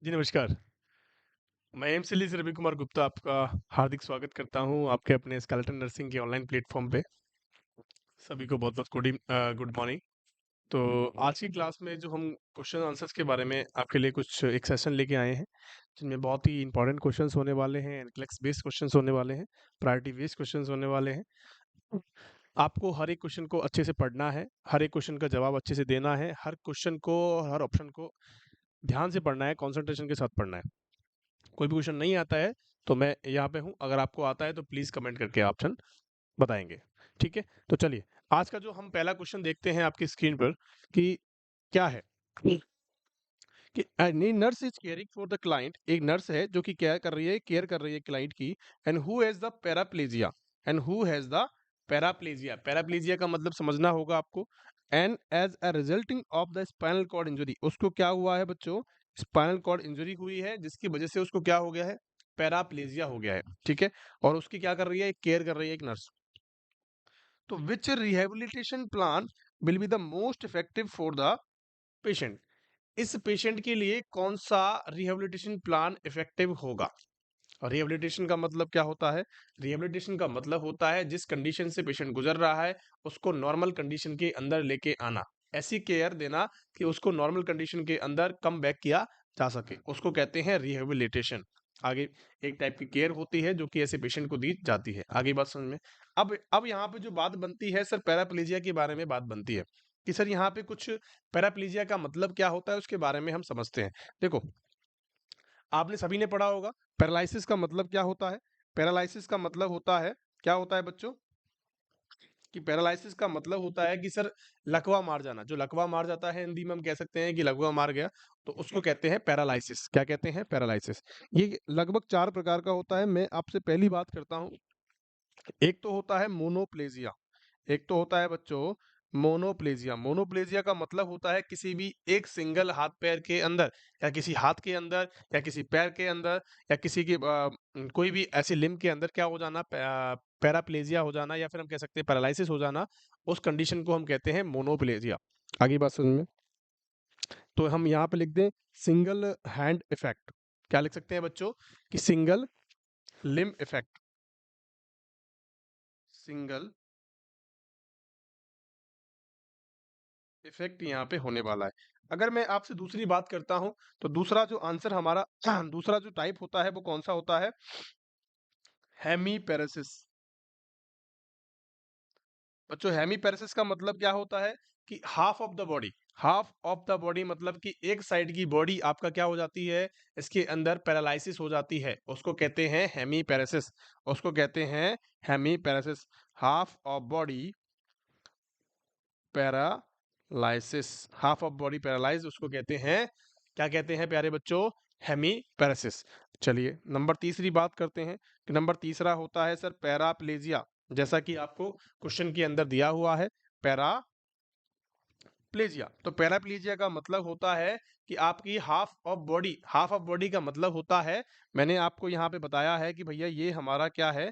जी, नमस्कार। मैं एमसीली से रवि कुमार गुप्ता आपका हार्दिक स्वागत करता हूँ आपके अपने स्केलेटन नर्सिंग के ऑनलाइन प्लेटफ़ॉर्म पे। सभी को बहुत-बहुत गुड मॉर्निंग। तो आज की क्लास में जो हम क्वेश्चन आंसर्स के बारे में आपके लिए कुछ एक सेशन लेके आए हैं, जिनमें बहुत ही इंपॉर्टेंट क्वेश्चंस होने वाले हैं, एनक्लेक्स बेस्ड क्वेश्चंस होने वाले हैं, प्रायोरिटी बेस्ड क्वेश्चंस होने वाले हैं। आपको हर एक क्वेश्चन को अच्छे से पढ़ना है, हर एक क्वेश्चन का जवाब अच्छे से देना है, हर क्वेश्चन को, हर ऑप्शन को ध्यान से पढ़ना है, कंसंट्रेशन के साथ पढ़ना है। कोई भी क्वेश्चन नहीं आता है तो मैं यहाँ पे हूँ, अगर आपको आता है तो प्लीज़ कमेंट करके ऑप्शन बताएंगे। ठीक है, तो चलिए आज का जो हम पहला क्वेश्चन देखते हैं आपकी स्क्रीन पर कि क्या है कि any nurse is caring for the client. एक नर्स है जो कि केयर कर रही है क्लाइंट की, and who has the paraplegia. And who has the paraplegia, paraplegia का मतलब समझना होगा आपको। And as a resulting of the spinal cord injury, उसको क्या हुआ है बच्चों? स्पाइनल कॉर्ड इंजरी हुई है, जिसकी वजह से उसको क्या हो गया है? पैराप्लेजिया हो गया है। ठीक है, और उसकी क्या कर रही है? केयर कर रही है एक नर्स। तो which rehabilitation plan will be the most effective for the patient? इस पेशेंट के लिए कौन सा रिहेबिलिटेशन प्लान इफेक्टिव होगा? और रिहेबिलिटेशन का मतलब क्या होता है? रिहेबिलिटेशन का मतलब होता है जिस कंडीशन से पेशेंट गुजर रहा है उसको नॉर्मल कंडीशन के अंदर लेके आना, ऐसी केयर देना कि उसको नॉर्मल कंडीशन के अंदर कम बैक किया जा सके, उसको कहते हैं रिहेबिलिटेशन। आगे एक टाइप की केयर होती है जो कि ऐसे पेशेंट को दी जाती है। आगे बात समझ में। अब यहाँ पे जो बात बनती है सर, पैराप्लेजिया के बारे में बात बनती है कि सर यहाँ पे कुछ पैराप्लेजिया का मतलब क्या होता है, उसके बारे में हम समझते हैं। देखो, आपने सभी ने पढ़ा होगा पैरालिसिस का मतलब क्या होता है। पैरालिसिस का मतलब होता है, क्या होता है बच्चों? कि पैरालिसिस का मतलब होता है कि सर लकवा मार जाना। जो लकवा मार जाता है हिंदी में हम कह सकते हैं कि लकवा मार गया, तो उसको कहते हैं पैरालिसिस। क्या कहते हैं? पैरालिसिस। ये लगभग 4 प्रकार का होता है। मैं आपसे पहली बात करता हूँ। एक तो होता है मोनोप्लेजिया। एक तो होता है बच्चों मोनोप्लेजिया। मोनोप्लेजिया का मतलब होता है किसी भी एक सिंगल हाथ पैर के अंदर, या किसी हाथ के अंदर, या किसी पैर के अंदर, या किसी की कोई भी ऐसी लिम्ब के अंदर क्या हो जाना, पैराप्लेजिया हो जाना, या फिर हम कह सकते हैं पैरालिसिस हो जाना। उस कंडीशन को हम कहते हैं मोनोप्लेजिया। आगे बात समझ में। तो हम यहाँ पे लिख दें सिंगल हैंड इफेक्ट। क्या लिख सकते हैं बच्चों? कि single limb effect. Single effect यहाँ पे होने वाला है। अगर मैं आपसे दूसरी बात करता हूं, तो दूसरा जो आंसर हमारा दूसरा जो टाइप होता है वो कौन सा होता है? हेमीपेरेसिस। बच्चों, हेमीपेरेसिस का मतलब क्या होता है? कि half of the body, half of the body मतलब कि एक साइड की बॉडी आपका क्या हो जाती है, इसके अंदर पैरालिसिस हो जाती है, उसको कहते हैं हेमीपेरेसिस। उसको कहते हैं hemiparesis. Half of body paralysis. Half of body paralyse उसको कहते हैं, क्या कहते हैं प्यारे बच्चों? हेमीपैरेसिस। चलिए नंबर तीसरी बात करते हैं कि नंबर तीसरा होता है सर पैराप्लेजिया। जैसा कि आपको क्वेश्चन के अंदर दिया हुआ है, पैराप्लेजिया। तो पैराप्लेजिया का मतलब होता है कि आपकी half of body, half of body का मतलब होता है, मैंने आपको यहाँ पे बताया है कि भैया ये हमारा क्या है?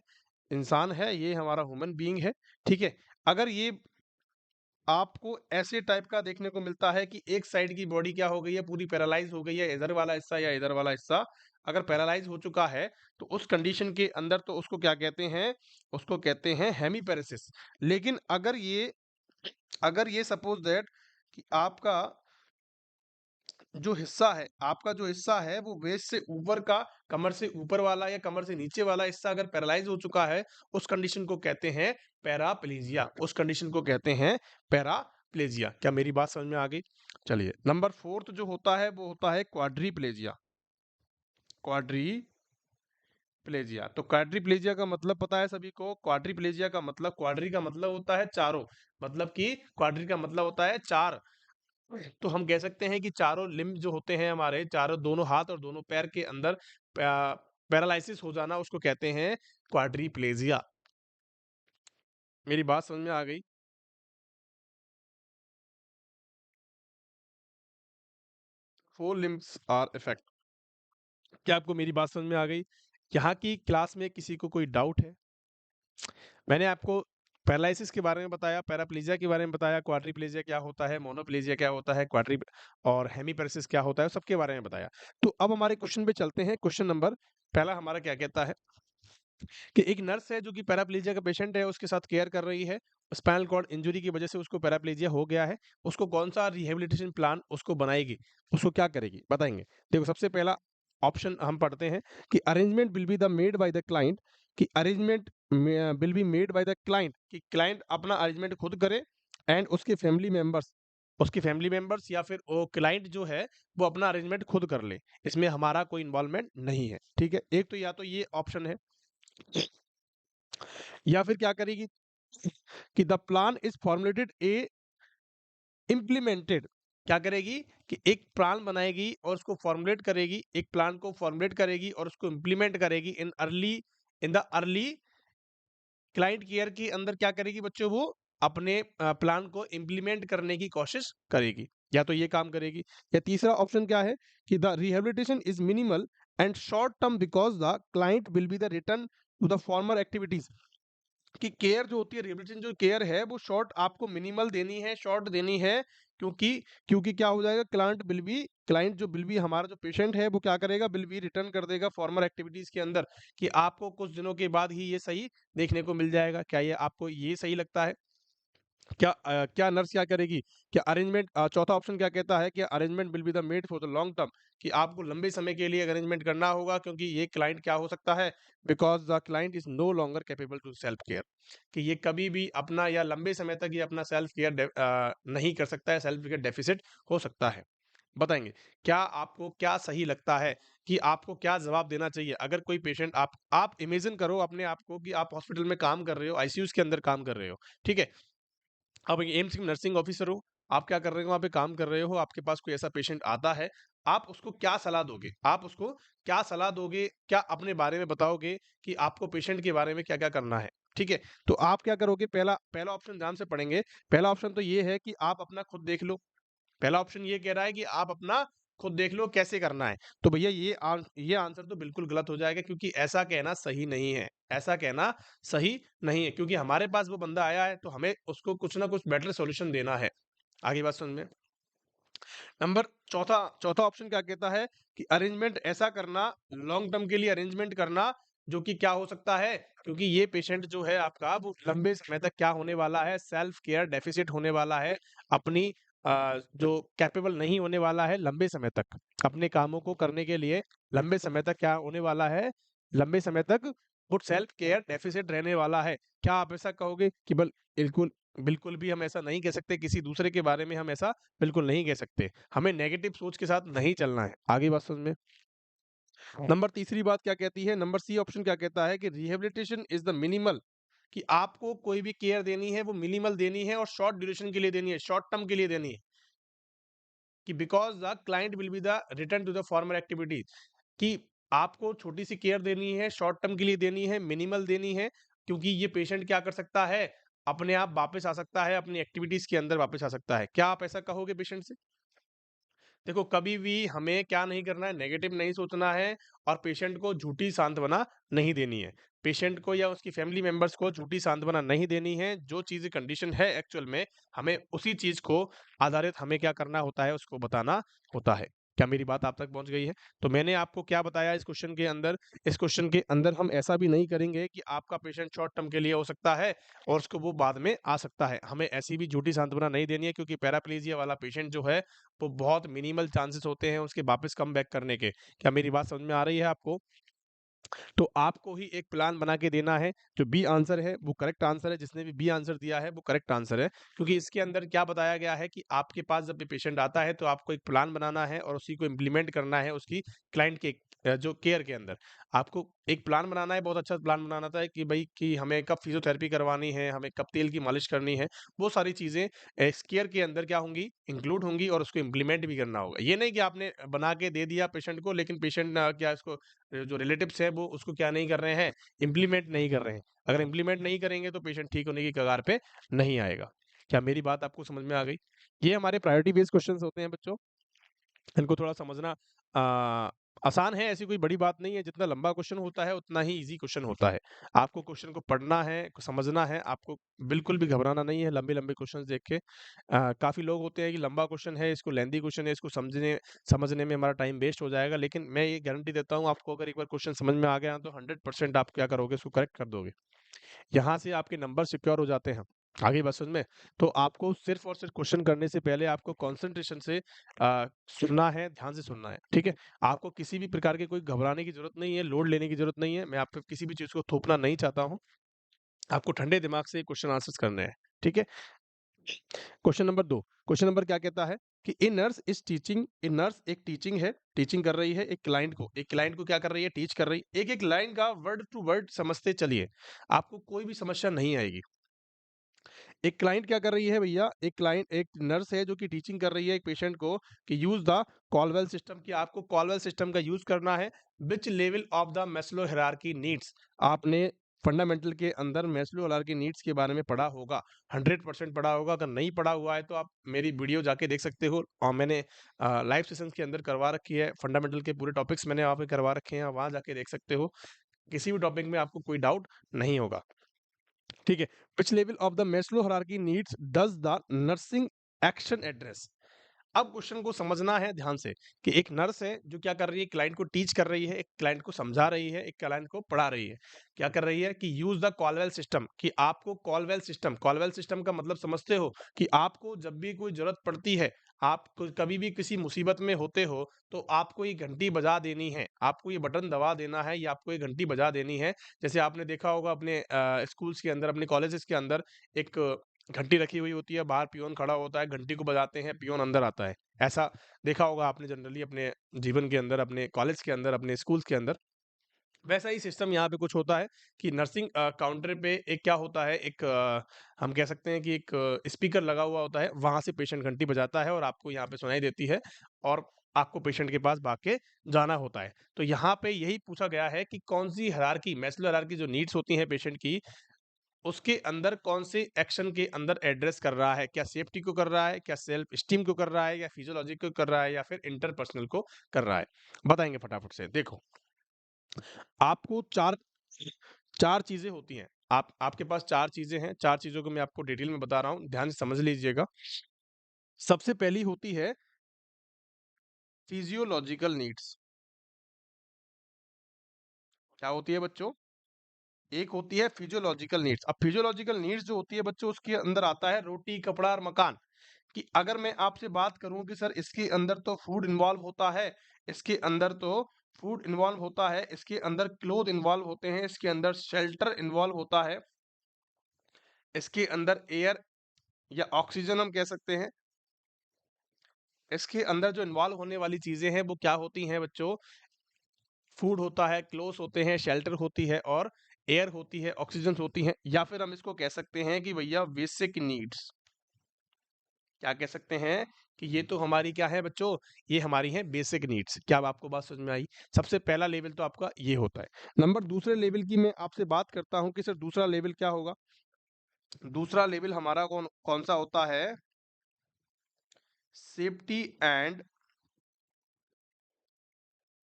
इंसान है, ये हमारा ह्यूमन बीइंग है। ठीक है, अगर ये आपको ऐसे टाइप का देखने को मिलता है कि एक साइड की बॉडी क्या हो गई है, पूरी पैरालाइज हो गई है, इधर वाला हिस्सा या इधर वाला हिस्सा अगर पैरालाइज हो चुका है, तो उस कंडीशन के अंदर तो उसको क्या कहते हैं? उसको कहते हैं हेमीपेरेसिस। लेकिन अगर ये सपोज दैट कि आपका जो हिस्सा है, आपका जो हिस्सा है वो वेस्ट से ऊपर का, कमर से ऊपर वाला या कमर से नीचे वाला हिस्सा अगर पैरालाइज हो चुका है, उस कंडीशन को कहते हैं पैराप्लेजिया। उस कंडीशन को कहते हैं पैराप्लेजिया। क्या मेरी बात समझ में आ गई? चलिए नंबर फोर्थ जो होता है वो होता है क्वाड्रीप्लेजिया। क्वाड्रीप्लेजिया, तो क्वाड्रीप्लेजिया का मतलब पता है सभी को? क्वाड्रीप्लेजिया का मतलब, क्वाड्री का मतलब होता है चारों, मतलब कि क्वाड्री का मतलब होता है चार। तो हम कह सकते हैं कि चारों लिम्ब जो होते हैं हमारे, चारों दोनों हाथ और दोनों पैर के अंदर पैरालिसिस हो जाना, उसको कहते हैं क्वाड्रीप्लेजिया। मेरी बात समझ में आ गई? Four limbs are effect. क्या आपको मेरी बात समझ में आ गई? यहाँ की क्लास में किसी को कोई डाउट है? मैंने आपको पैरालिसिस के बारे में बताया, पैराप्लेजिया के बारे में बताया, क्वाड्रिप्लेजिया क्या होता है, मोनोप्लेजिया क्या होता है, क्वाड्रि और हेमीपैरेसिस क्या होता है, सबके बारे में बताया। तो अब हमारे क्वेश्चन पे चलते हैं। क्वेश्चन नंबर पहला हमारा क्या कहता है कि एक नर्स है जो कि पैराप्लेजिया का पेशेंट है, उसके साथ केयर कर रही है। स्पाइनल कॉर्ड इंजरी की वजह से उसको पैराप्लेजिया हो गया है। उसको कौन-सा रिहैबिलिटेशन प्लान उसको बनाएगी, उसको क्या करेगी? बताएँगे। देखो सबसे पहला ऑप्शन हम पढ़ते हैं कि arrangement will be the made by the client, कि arrangement will be made by the client, कि क्लाइंट अपना अरेंजमेंट खुद करे एंड उसके फैमिली मेंबर्स या फिर वो क्लाइंट जो है वो अपना अरेंजमेंट खुद कर ले। इसमें हमारा कोई इन्वॉल्वमेंट नहीं है। ठीक है? एक तो या तो ये ऑप्शन है या फिर क्या करेगी कि the plan is formulated A implemented, क्या करेगी कि एक प्लान बनाएगी और उसको फॉर्मुलेट करेगी, एक प्लान को फॉर्मुलेट करेगी और उसको इम्प्लीमेंट करेगी in the early client care के अंदर। क्या करेगी बच्चों, वो अपने प्लान को इम्प्लीमेंट करने की कोशिश करेगी, या तो ये काम करेगी। या तीसरा ऑप्शन क्या है कि the rehabilitation is minimal and short term because the client will be the return to the former activities, कि केयर जो होती है, रिहेबिलिटेशन जो केयर है वो शॉर्ट आपको मिनिमल देनी है, शॉर्ट देनी है, क्योंकि क्योंकि क्या हो जाएगा, क्लाइंट जो विल बी हमारा जो पेशेंट है वो क्या करेगा, विल बी रिटर्न कर देगा फॉर्मर एक्टिविटीज के अंदर, कि आपको कुछ दिनों के बाद ही ये सही देखने को मिल जाएगा। क्या ये आपको ये सही लगता है? क्या नर्स क्या करेगी, क्या अरेंजमेंट, चौथा ऑप्शन क्या कहता है कि arrangement will be the made for the long term, कि आपको लंबे समय के लिए अरेंजमेंट करना होगा, क्योंकि ये क्लाइंट क्या हो सकता है, because the client is no longer capable to self care, कि ये कभी भी अपना या लंबे समय तक ये अपना सेल्फ केयर नहीं कर सकता है, सेल्फ केयर डेफिसिट हो सकता है। बताएंगे क्या आपको क्या सही लगता है, कि आपको क्या जवाब देना चाहिए अगर कोई पेशेंट, आप इमेजिन करो अपने आप को कि आप हॉस्पिटल में काम कर रहे हो, आईसीयूज के अंदर काम कर रहे हो। ठीक है? आप एक एम्स के नर्सिंग ऑफिसर हो, आप क्या कर रहे हो, वहाँ पे काम कर रहे हो, आपके पास कोई ऐसा पेशेंट आता है, आप उसको क्या सलाह दोगे? आप उसको क्या सलाह दोगे? क्या अपने बारे में बताओगे कि आपको पेशेंट के बारे में क्या-क्या करना है? ठीक है? तो आप क्या करोगे, पहला पहला ऑप्शन ध्यान से पढ़ेंगे। पहला ऑप्शन तो ये है कि आप अपना खुद देख लो। पहला ऑप्शन ये कह रहा है कि आप अपना खुद देख लो कैसे करना है। तो भैया ये आंसर तो बिल्कुल गलत हो जाएगा, क्योंकि ऐसा कहना सही नहीं है। ऐसा कहना सही नहीं है, क्योंकि हमारे पास वो बंदा आया है तो हमें उसको कुछ ना कुछ बेटर सॉल्यूशन देना है। आगे बात समझ में? नंबर चौथा चौथा ऑप्शन क्या कहता है कि अरेंजमेंट ऐसा करना, लॉन्ग टर्म के लिए अरेंजमेंट करना, जो कि क्या हो सकता है, क्योंकि ये पेशेंट जो है आपका वो लंबे समय तक क्या होने वाला है, सेल्फ केयर डेफिसिट होने वाला है, अपनी जो कैपेबल नहीं होने वाला है लंबे समय तक अपने कामों को करने के लिए, लंबे समय तक क्या होने वाला है, लंबे समय तक वो सेल्फ केयर डेफिसिट रहने वाला है। क्या आप ऐसा कहोगे कि बिल्कुल बिल्कुल भी हम ऐसा नहीं कह सकते, किसी दूसरे के बारे में हम ऐसा बिल्कुल नहीं कह सकते। हमें नेगेटिव सोच के साथ नहीं चलना है। आगे बात समझ में? नंबर तीसरी बात क्या कहती है, नंबर सी ऑप्शन क्या कहता है कि रिहेबिलिटेशन इज द मिनिमल, कि आपको कोई भी केयर देनी है वो मिनिमल देनी है और शॉर्ट ड्यूरेशन के लिए देनी है, शॉर्ट टर्म के लिए देनी है, कि because the client will be the return to the former activities, कि आपको छोटी सी केयर देनी है, शॉर्ट टर्म के लिए देनी है, मिनिमल देनी है, क्योंकि ये पेशेंट क्या कर सकता है, अपने आप वापस आ सकता है, अपनी एक्टिविटीज के अंदर वापस आ सकता है। क्या आप ऐसा कहोगे पेशेंट से? देखो कभी भी हमें क्या नहीं करना है, नेगेटिव नहीं सोचना है और पेशेंट को झूठी सांत्वना नहीं देनी है। पेशेंट को या उसकी फैमिली मेंबर्स को झूठी सांत्वना नहीं देनी है। जो चीज़ कंडीशन है एक्चुअल में, हमें उसी चीज़ को आधारित हमें क्या करना होता है, उसको बताना होता है। क्या मेरी बात आप तक पहुंच गई है? तो मैंने आपको क्या बताया इस क्वेश्चन के अंदर, इस क्वेश्चन के अंदर हम ऐसा भी नहीं करेंगे कि आपका पेशेंट शॉर्ट टर्म के लिए हो सकता है और उसको वो बाद में आ सकता है। हमें ऐसी भी झूठी सांत्वना नहीं देनी है, क्योंकि पैराप्लेजिया वाला पेशेंट जो है वो बहुत मिनिमल चांसेस होते हैं उसके वापस कम बैक करने के। क्या मेरी बात समझ में आ रही है आपको? तो आपको ही एक प्लान बना के देना है। जो बी आंसर है वो करेक्ट आंसर है, जिसने भी बी आंसर दिया है वो करेक्ट आंसर है, क्योंकि इसके अंदर क्या बताया गया है कि आपके पास जब भी पेशेंट आता है तो आपको एक प्लान बनाना है और उसी को इम्प्लीमेंट करना है उसकी क्लाइंट के जो केयर के अंदर। आपको एक प्लान बनाना है, बहुत अच्छा प्लान बनाना था कि भाई कि हमें कब फिजियोथेरेपी करवानी है, हमें कब तेल की मालिश करनी है, वो सारी चीज़ें इस केयर के अंदर क्या होंगी, इंक्लूड होंगी और उसको इम्प्लीमेंट भी करना होगा। ये नहीं कि आपने बना के दे दिया पेशेंट को, लेकिन पेशेंट क्या इसको जो रिलेटिव्स हैं वो उसको क्या नहीं कर रहे हैं, इम्प्लीमेंट नहीं कर रहे हैं। अगर इम्प्लीमेंट नहीं करेंगे तो पेशेंट ठीक होने की कगार पे नहीं आएगा। क्या मेरी बात आपको समझ में आ गई? ये हमारे प्रायोरिटी बेस्ड क्वेश्चंस होते हैं बच्चों, इनको थोड़ा समझना आसान है, ऐसी कोई बड़ी बात नहीं है, जितना लंबा क्वेश्चन होता है उतना ही ईज़ी क्वेश्चन होता है। आपको क्वेश्चन को पढ़ना है, समझना है, आपको बिल्कुल भी घबराना नहीं है लंबे-लंबे क्वेश्चन्स देख के। काफ़ी लोग होते हैं कि लंबा क्वेश्चन है, इसको लेंथी क्वेश्चन है, इसको समझने समझने में हमारा टाइम वेस्ट हो जाएगा, लेकिन मैं ये गारंटी देता हूँ आपको, अगर एक बार क्वेश्चन समझ में आ गया तो 100% आप क्या करोगे, उसको करेक्ट कर दोगे। यहाँ से आपके नंबर सिक्योर हो जाते हैं। आगे बात समझ में? तो आपको सिर्फ़ और सिर्फ़ क्वेश्चन करने से पहले आपको कंसंट्रेशन से सुनना है, ध्यान से सुनना है, ठीक है? आपको किसी भी प्रकार के कोई घबराने की ज़रूरत नहीं है, लोड लेने की ज़रूरत नहीं है। मैं आप पे किसी भी चीज़ को थोपना नहीं चाहता हूँ। आपको ठंडे दिमाग से क्वेश्चन आंसर्स करने हैं, ठीक है? क्वेश्चन नंबर 2, क्वेश्चन नंबर क्या कहता है कि ए नर्स एक टीचिंग है, टीचिंग कर रही है एक क्लाइंट को क्या कर रही है? टीच कर रही है। एक-एक लाइन का वर्ड टू वर्ड समझते चलिए, आपको कोई भी समस्या नहीं आएगी। एक क्लाइंट क्या कर रही है भैया, एक नर्स है जो कि टीचिंग कर रही है एक पेशेंट को कि यूज द कॉलवेल सिस्टम, कि आपको कॉलवेल सिस्टम का यूज करना है। Which level of the Maslow hierarchy needs, आपने फंडामेंटल के अंदर मैस्लो हायरार्की नीड्स के बारे में पढ़ा होगा, 100% पढ़ा होगा। अगर नहीं पढ़ा हुआ है तो आप मेरी वीडियो जाके देख सकते हो, और मैंने लाइव सेशंस के अंदर करवा रखी है, फंडामेंटल के पूरे टॉपिक्स मैंने वहाँ पे करवा रखे हैं, वहां जाके देख सकते हो। किसी भी टॉपिक में आपको कोई डाउट नहीं होगा, ठीक है? Which level of the Maslow hierarchy needs does the nursing action address. अब क्वेश्चन को समझना है ध्यान से कि एक नर्स है जो क्या कर रही है, क्लाइंट को टीच कर रही है, एक क्लाइंट को समझा रही है, एक क्लाइंट को पढ़ा रही है। क्या कर रही है कि यूज द कॉलवेल सिस्टम, कि आपको कॉलवेल सिस्टम का मतलब समझते हो कि आपको जब भी कोई जरूरत पड़ती है, आप कभी भी किसी मुसीबत में होते हो, तो आपको ये घंटी बजा देनी है, आपको ये बटन दबा देना है, या आपको ये घंटी बजा देनी है। जैसे आपने देखा होगा अपने स्कूल्स के अंदर, अपने कॉलेजेस के अंदर एक घंटी रखी हुई होती है, बाहर पियोन खड़ा होता है, घंटी को बजाते हैं, पियोन अंदर आता है। ऐसा देखा होगा आपने जनरली अपने जीवन के अंदर, अपने कॉलेज के अंदर, अपने स्कूल्स के अंदर। वैसा ही सिस्टम यहाँ पे कुछ होता है कि नर्सिंग काउंटर पे एक क्या होता है, एक हम कह सकते हैं कि एक स्पीकर लगा हुआ होता है, वहां से पेशेंट घंटी बजाता है और आपको यहाँ पे सुनाई देती है, और आपको पेशेंट के पास भाग के जाना होता है। तो यहाँ पे यही पूछा गया है कि कौन सी हायरार्की, मैस्लो हायरार्की जो नीड्स होती हैं पेशेंट की, उसके अंदर कौन से एक्शन के अंदर एड्रेस कर रहा है? क्या सेफ्टी को कर रहा है, क्या सेल्फ स्टीम को कर रहा है, या फिजियोलॉजी को कर रहा है, या फिर इंटरपर्सनल को कर रहा है? बताएंगे फटाफट से। देखो, आपको चार चार चीजें होती हैं, आपके पास चार चीजें हैं, चार चीजों को मैं आपको डिटेल में बता रहा हूं, ध्यान से समझ लीजिएगा। सबसे पहली होती है फिजियोलॉजिकल नीड्स। क्या होती है बच्चों? एक होती है फिजियोलॉजिकल नीड्स। अब फिजियोलॉजिकल नीड्स जो होती है बच्चों, उसके अंदर आता है रोटी, कपड़ा और मकान। कि अगर मैं आपसे बात करूं कि सर इसके अंदर तो फूड इन्वॉल्व होता है, इसके अंदर तो फूड इन्वॉल्व होता है, इसके अंदर क्लोथ इन्वॉल्व होते हैं, इसके अंदर शेल्टर इन्वॉल्व होता है, इसके अंदर एयर या ऑक्सीजन हम कह सकते हैं, इसके अंदर जो इन्वॉल्व होने वाली चीजें हैं वो क्या होती हैं बच्चों? फूड होता है, क्लोथ होते हैं, शेल्टर होती है, और एयर होती है, ऑक्सीजन होती है। या फिर हम इसको कह सकते हैं कि भैया बेसिक नीड्स। क्या कह सकते हैं कि ये तो हमारी क्या है बच्चों, ये हमारी है बेसिक नीड्स। क्या अब आपको बात समझ में आई? सबसे पहला लेवल तो आपका ये होता है। नंबर दूसरे लेवल की मैं आपसे बात करता हूं कि सर दूसरा लेवल क्या होगा। दूसरा लेवल हमारा कौन कौन सा होता है? Safety and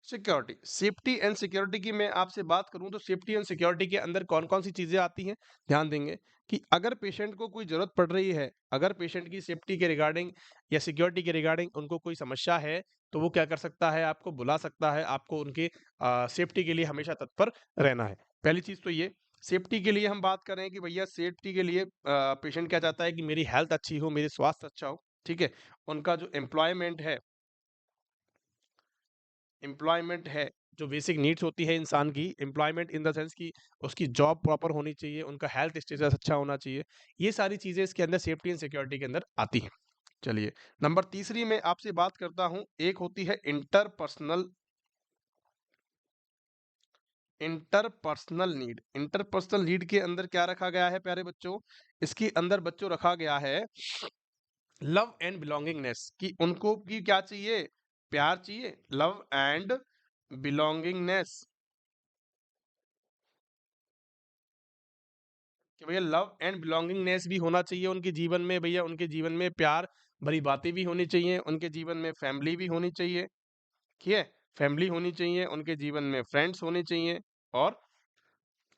security. Safety and security की मैं आपसे बात करूं तो सेफ्टी एंड सिक्योरिटी के अंदर कौन कौन सी चीजें आती हैं, ध्यान देंगे कि अगर पेशेंट को कोई जरूरत पड़ रही है, अगर पेशेंट की सेफ्टी के रिगार्डिंग या सिक्योरिटी के रिगार्डिंग उनको कोई समस्या है, तो वो क्या कर सकता है, आपको बुला सकता है, आपको उनके सेफ्टी के लिए हमेशा तत्पर रहना है। पहली चीज तो ये। सेफ्टी के लिए हम बात करें कि भैया सेफ्टी के लिए पेशेंट क्या चाहता है कि मेरी हेल्थ अच्छी हो, मेरी स्वास्थ्य अच्छा हो, ठीक है। उनका जो एम्प्लॉयमेंट है, जो बेसिक नीड्स होती है इंसान की, एम्प्लॉयमेंट इन द सेंस कि उसकी जॉब प्रॉपर होनी चाहिए, उनका हेल्थ स्टेटस अच्छा होना चाहिए। ये सारी चीजें इसके अंदर सेफ्टी एंड सिक्योरिटी के अंदर आती हैं। चलिए, नंबर तीसरी में आपसे बात करता हूं, एक होती है इंटरपर्सनल नीड के अंदर क्या रखा गया है प्यारे बच्चों? इसके अंदर बच्चों रखा गया है लव एंड बिलोंगिंगनेस, कि उनको की क्या चाहिए? प्यार चाहिए, लव एंड बिलोंगिंगनेस, कि भैया लव एंड बिलोंगिंगनेस भी होना चाहिए उनके जीवन में। भैया उनके जीवन में प्यार भरी बातें भी होनी चाहिए, उनके जीवन में फैमिली भी होनी चाहिए, ठीक है। फैमिली होनी चाहिए, उनके जीवन में फ्रेंड्स होने चाहिए और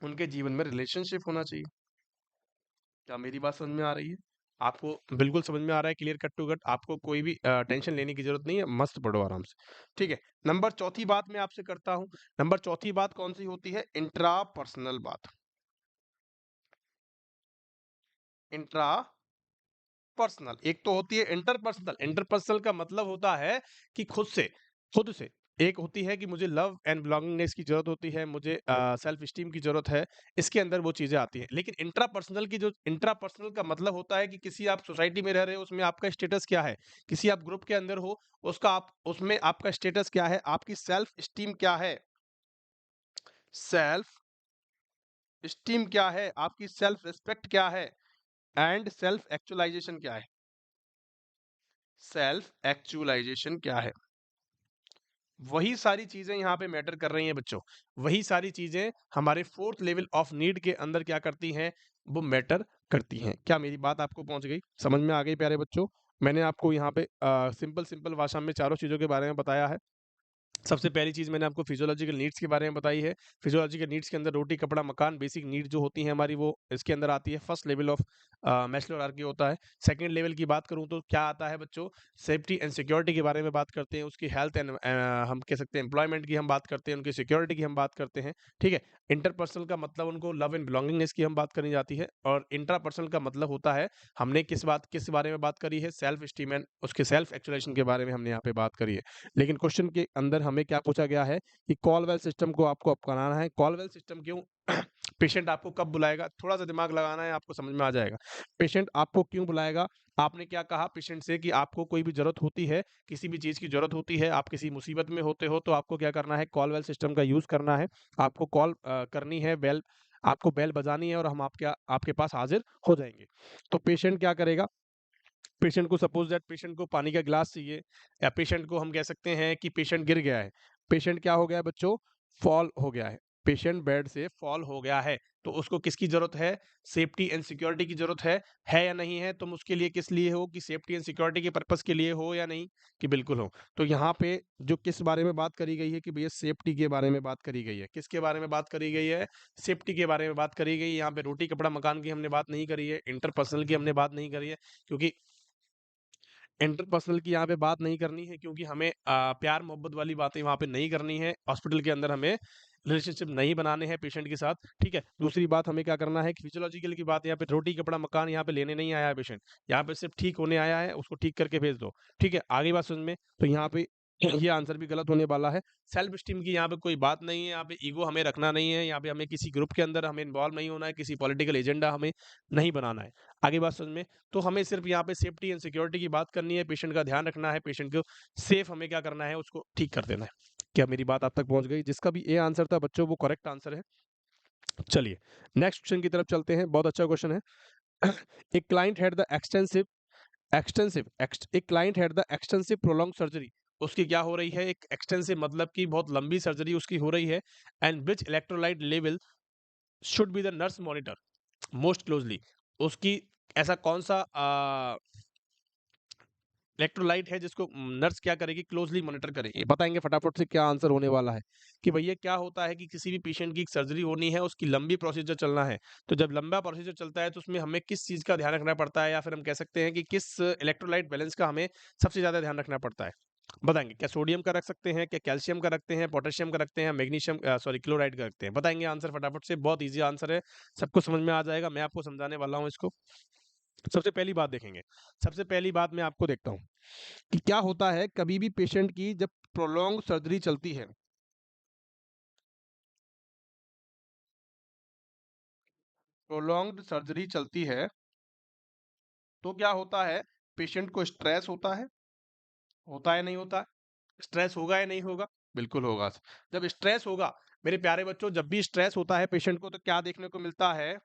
उनके जीवन में रिलेशनशिप होना चाहिए। क्या मेरी बात समझ में आ रही है? आपको बिल्कुल समझ में आ रहा है, क्लियर कट टू कट, आपको कोई भी टेंशन लेने की ज़रूरत नहीं है, मस्त पढ़ो आराम से, ठीक है? नंबर चौथी बात मैं आपसे करता हूँ, नंबर चौथी बात कौन-सी होती है? इंट्रापर्सनल बात। इंट्रापर्सनल, एक तो होती है इंटरपर्सनल, इंटरपर्सनल का मतलब होता है कि खुद से। एक होती है कि मुझे लव एंड बिलॉन्गिंगनेस की ज़रूरत होती है, मुझे सेल्फ एस्टीम की ज़रूरत है, इसके अंदर वो चीज़ें आती हैं। लेकिन इंट्रापर्सनल का मतलब होता है कि किसी आप सोसाइटी में रह रहे हो, उसमें आपका स्टेटस क्या है? किसी आप ग्रुप के अंदर हो, उसमें आपका स्टेटस क्या है? आपकी सेल्फ एस्टीम क्या है? सेल्फ एस्टीम क्या है? आपकी सेल्फ रिस्पेक्ट क्या है? एंड सेल्फ एक्चुअलाइजेशन क्या है? सेल्फ एक्चुअलाइजेशन क्या है? वही सारी चीजें यहाँ पे मैटर कर रही हैं बच्चों। वही सारी चीजें हमारे फोर्थ लेवल ऑफ नीड के अंदर क्या करती हैं? वो मैटर करती हैं। क्या मेरी बात आपको पहुंच गई, समझ में आ गई प्यारे बच्चों? मैंने आपको यहाँ पे सिंपल सिंपल भाषा में चारों चीजों के बारे में बताया है। सबसे पहली चीज़ मैंने आपको फिजियोलॉजिकल नीड्स के बारे में बताई है। फिजियोलॉजिकल नीड्स के अंदर रोटी, कपड़ा, मकान, बेसिक नीड जो होती हैं हमारी, वो इसके अंदर आती है। First level of Maslow hierarchy होता है। सेकंड लेवल की बात करूँ तो क्या आता है बच्चों? सेफ्टी एंड सिक्योरिटी के बारे में बात करते हैं, उसकी हेल्थ एंड हम कह सकते हैं एम्प्लॉयमेंट की हम बात करते हैं, उनकी सिक्योरिटी की हम बात करते हैं, ठीक है? इंटरपर्सनल का मतलब उनको लव एंड बिलॉन्गिंगनेस की हम बात करी जाती है, और इंट्रापर्सनल का मतलब होता है हमने किस बारे में बात करी है? सेल्फ एस्टीम एंड उसके सेल्फ एक्चुअलाइजेशन के बारे में हमने यहाँ पे बात करी है। लेकिन क्वेश्चन के अंदर हमें क्या पूछा गया है कि कॉलवेल सिस्टम को आपको अपनाना है। कॉलवेल सिस्टम क्यों? पेशेंट आपको कब बुलाएगा? थोड़ा सा दिमाग लगाना है, आपको समझ में आ जाएगा। पेशेंट आपको क्यों बुलाएगा? आपने क्या कहा पेशेंट से कि आपको कोई भी जरूरत होती है, किसी भी चीज की जरूरत होती है, आप किसी मुसीबत में होते हो, तो आपको क्या करना है? कॉलवेल सिस्टम का यूज करना है। आपको कॉल करनी है, बेल आपको बेल बजानी है, और हम आपके पास हाजिर हो जाएंगे। तो पेशेंट क्या करेगा? पेशेंट को सपोज दैट पेशेंट को पानी का गिलास चाहिए, या पेशेंट को हम कह सकते हैं कि पेशेंट गिर गया है। पेशेंट क्या हो गया है बच्चों? फॉल हो गया है। पेशेंट बेड से फॉल हो गया है, तो उसको किसकी जरूरत है? सेफ्टी एंड सिक्योरिटी की जरूरत है या नहीं है? तुम उसके लिए किस लिए हो? कि सेफ्टी एंड सिक्योरिटी के पर्पस के लिए हो या नहीं? कि बिल्कुल हो। तो यहाँ पे जो किस बारे में बात करी गई है कि भैया सेफ्टी के बारे में बात करी गई है। किसके बारे में बात करी गई है? सेफ्टी के बारे में बात करी गई है। यहाँ पे रोटी कपड़ा मकान की हमने बात नहीं करी है, इंटरपर्सनल की हमने बात नहीं करी है, क्योंकि इंटरपर्सनल की यहाँ पे बात नहीं करनी है, क्योंकि हमें प्यार मोहब्बत वाली बातें वहाँ पे नहीं करनी है। हॉस्पिटल के अंदर हमें रिलेशनशिप नहीं बनाने हैं पेशेंट के साथ, ठीक है? दूसरी बात हमें क्या करना है कि फिजियोलॉजिकल की बात, यहाँ पे रोटी कपड़ा मकान यहाँ पे लेने नहीं आया है पेशेंट, यहाँ पे सिर्फ ठीक होने आया है, उसको ठीक करके भेज दो, ठीक है? आगे बात समझ में? तो यहाँ पे ये आंसर भी गलत होने वाला है। सेल्फ स्टीम की यहाँ पे कोई बात नहीं है, यहाँ पे ईगो हमें रखना नहीं है, यहाँ पे हमें किसी ग्रुप के अंदर हमें इन्वॉल्व नहीं होना है, किसी पॉलिटिकल एजेंडा हमें नहीं बनाना है। आगे बात समझ में? तो हमें सिर्फ यहाँ पे सेफ्टी एंड सिक्योरिटी की बात करनी है, पेशेंट का ध्यान रखना है, पेशेंट को सेफ हमें क्या करना है? उसको ठीक कर देना है। क्या मेरी बात आप तक पहुंच गई? जिसका भी ए आंसर था बच्चों, वो करेक्ट आंसर है। चलिए नेक्स्ट क्वेश्चन की तरफ चलते हैं, बहुत अच्छा क्वेश्चन है। एक क्लाइंट हैड द एक client had the extensive prolong surgery. उसकी क्या हो रही है? एक एक्सटेंसिव मतलब कि बहुत लंबी सर्जरी उसकी हो रही है। And which electrolyte level should be the nurse monitor most closely. उसकी ऐसा कौन सा इलेक्ट्रोलाइट है जिसको नर्स क्या करेगी? क्लोजली मॉनिटर करेगी। बताएंगे फटाफट से क्या आंसर होने वाला है? कि भैया क्या होता है कि किसी भी पेशेंट की सर्जरी होनी है, उसकी लंबी प्रोसीजर चलना है। तो जब लंबा प्रोसीजर चलता है तो उसमें हमें किस चीज का ध्यान रखना पड़ता है, या फिर हम कह सकते हैं कि किस इलेक्ट्रोलाइट बैलेंस का हमें सबसे ज्यादा ध्यान रखना पड़ता है? बताएंगे। क्या सोडियम का रख सकते हैं, क्या कैल्शियम का रखते हैं, पोटेशियम का रखते हैं, मैग्नीशियम सॉरी क्लोराइड का रखते हैं? बताएंगे आंसर फटाफट से, बहुत ईजी आंसर है, सबको समझ में आ जाएगा। मैं आपको समझाने वाला हूँ इसको। सबसे पहली बात देखेंगे, सबसे पहली बात मैं आपको देखता हूँ कि क्या होता है कभी भी पेशेंट की जब प्रोलॉन्ग सर्जरी चलती है, प्रोलॉन्ग्ड सर्जरी चलती है, तो क्या होता है? पेशेंट को स्ट्रेस होता है नहीं होता है? स्ट्रेस होगा या नहीं होगा? बिल्कुल होगा। जब स्ट्रेस होगा मेरे प्यारे बच्चों, जब भी स्ट्रेस होता है पेशेंट को, तो क्या देखने को मिलता है?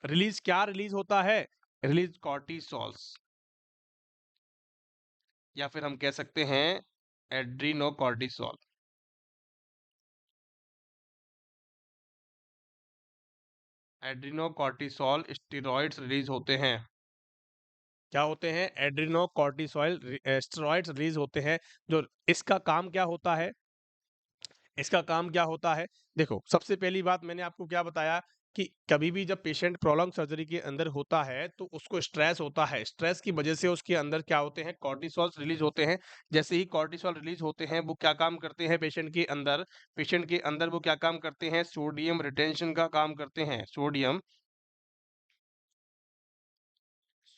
क्या रिलीज होता है? रिलीज कॉर्टिसोल्स, या फिर हम कह सकते हैं एड्रीनोकॉर्टिसोल। एड्रीनोकॉर्टिसोल स्टेरॉइड्स रिलीज होते हैं। क्या होते हैं? एड्रेनोकॉर्टिसोल स्टेरॉइड्स रिलीज होते हैं। जो इसका काम क्या होता है? इसका काम क्या होता है? देखो, सबसे पहली बात मैंने आपको क्या बताया कि कभी भी जब पेशेंट प्रोलॉन्ग सर्जरी के अंदर होता है तो उसको स्ट्रेस होता है। स्ट्रेस की वजह से उसके अंदर क्या होते हैं? कॉर्टिसोल्स रिलीज होते हैं। जैसे ही कॉर्टिसोल रिलीज होते हैं, वो क्या काम करते हैं पेशेंट के अंदर? पेशेंट के अंदर वो क्या काम करते हैं? सोडियम रिटेंशन का काम करते हैं।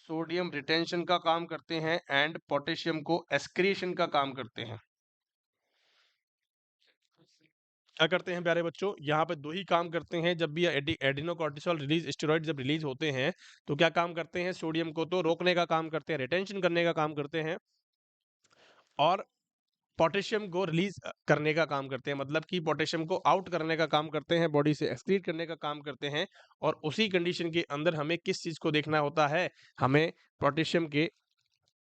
सोडियम रिटेंशन का काम करते हैं एंड पोटेशियम को एक्सक्रीशन का काम करते हैं। क्या करते हैं प्यारे बच्चों? यहाँ पे 2 ही काम करते हैं। जब भी एडिनोकोर्टिसोल रिलीज स्टेरॉइड जब रिलीज होते हैं, तो क्या काम करते हैं? सोडियम को तो रोकने का काम करते हैं, रिटेंशन करने का काम करते हैं और पोटेशियम को रिलीज करने का काम करते हैं। मतलब कि पोटेशियम को आउट करने का काम करते हैं, बॉडी से एक्सक्रीट करने का काम करते हैं। और उसी कंडीशन के अंदर हमें किस चीज़ को देखना होता है? हमें पोटेशियम के